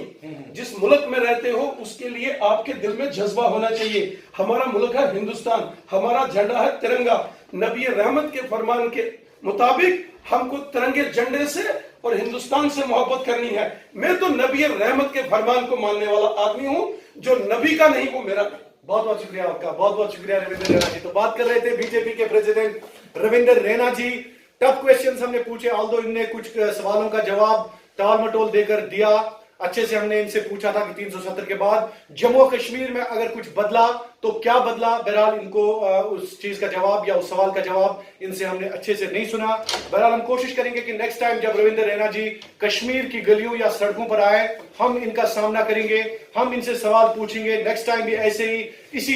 Speaker 2: जिस मुल्क में रहते हो उसके लिए आपके दिल में जज्बा होना चाहिए। हमारा मुल्क है हिंदुस्तान, हमारा झंडा है तिरंगा। नबी रहमत के फरमान के मुताबिक हमको तिरंगे झंडे से और हिंदुस्तान से मोहब्बत करनी है। मैं तो नबी रहमत के फरमान को मानने वाला आदमी हूं, जो नबी का नहीं वो मेरा नहीं।
Speaker 3: बहुत बहुत शुक्रिया आपका, बहुत बहुत शुक्रिया रविंदर रैना जी। तो बात कर रहे थे बीजेपी के प्रेसिडेंट रविंदर रैना जी। टफ क्वेश्चंस हमने पूछे, ऑल्दो इनने कुछ सवालों का जवाब टाल मटोल देकर दिया। अच्छे से हमने इनसे पूछा था कि 370 के बाद जम्मू और कश्मीर में अगर कुछ बदला तो क्या बदला। बहरहाल इनको उस चीज का जवाब या उस सवाल का जवाब इनसे हमने अच्छे से नहीं सुना। बहरहाल हम कोशिश करेंगे कि नेक्स्ट टाइम जब रविंदर रैना जी कश्मीर की गलियों या सड़कों पर आए, हम इनका सामना करेंगे, हम इनसे सवाल पूछेंगे। नेक्स्ट टाइम भी ऐसे ही इसी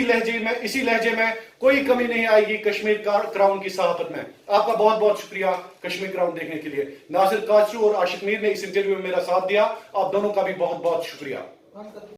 Speaker 3: लहजे में कोई कमी नहीं आएगी कश्मीर क्राउन की सहाफत में। आपका बहुत बहुत शुक्रिया कश्मीर क्राउन देखने के लिए। नासिर कासरू और आशिक मीर ने इस इंटरव्यू में मेरा साथ दिया, आप दोनों का भी बहुत बहुत शुक्रिया।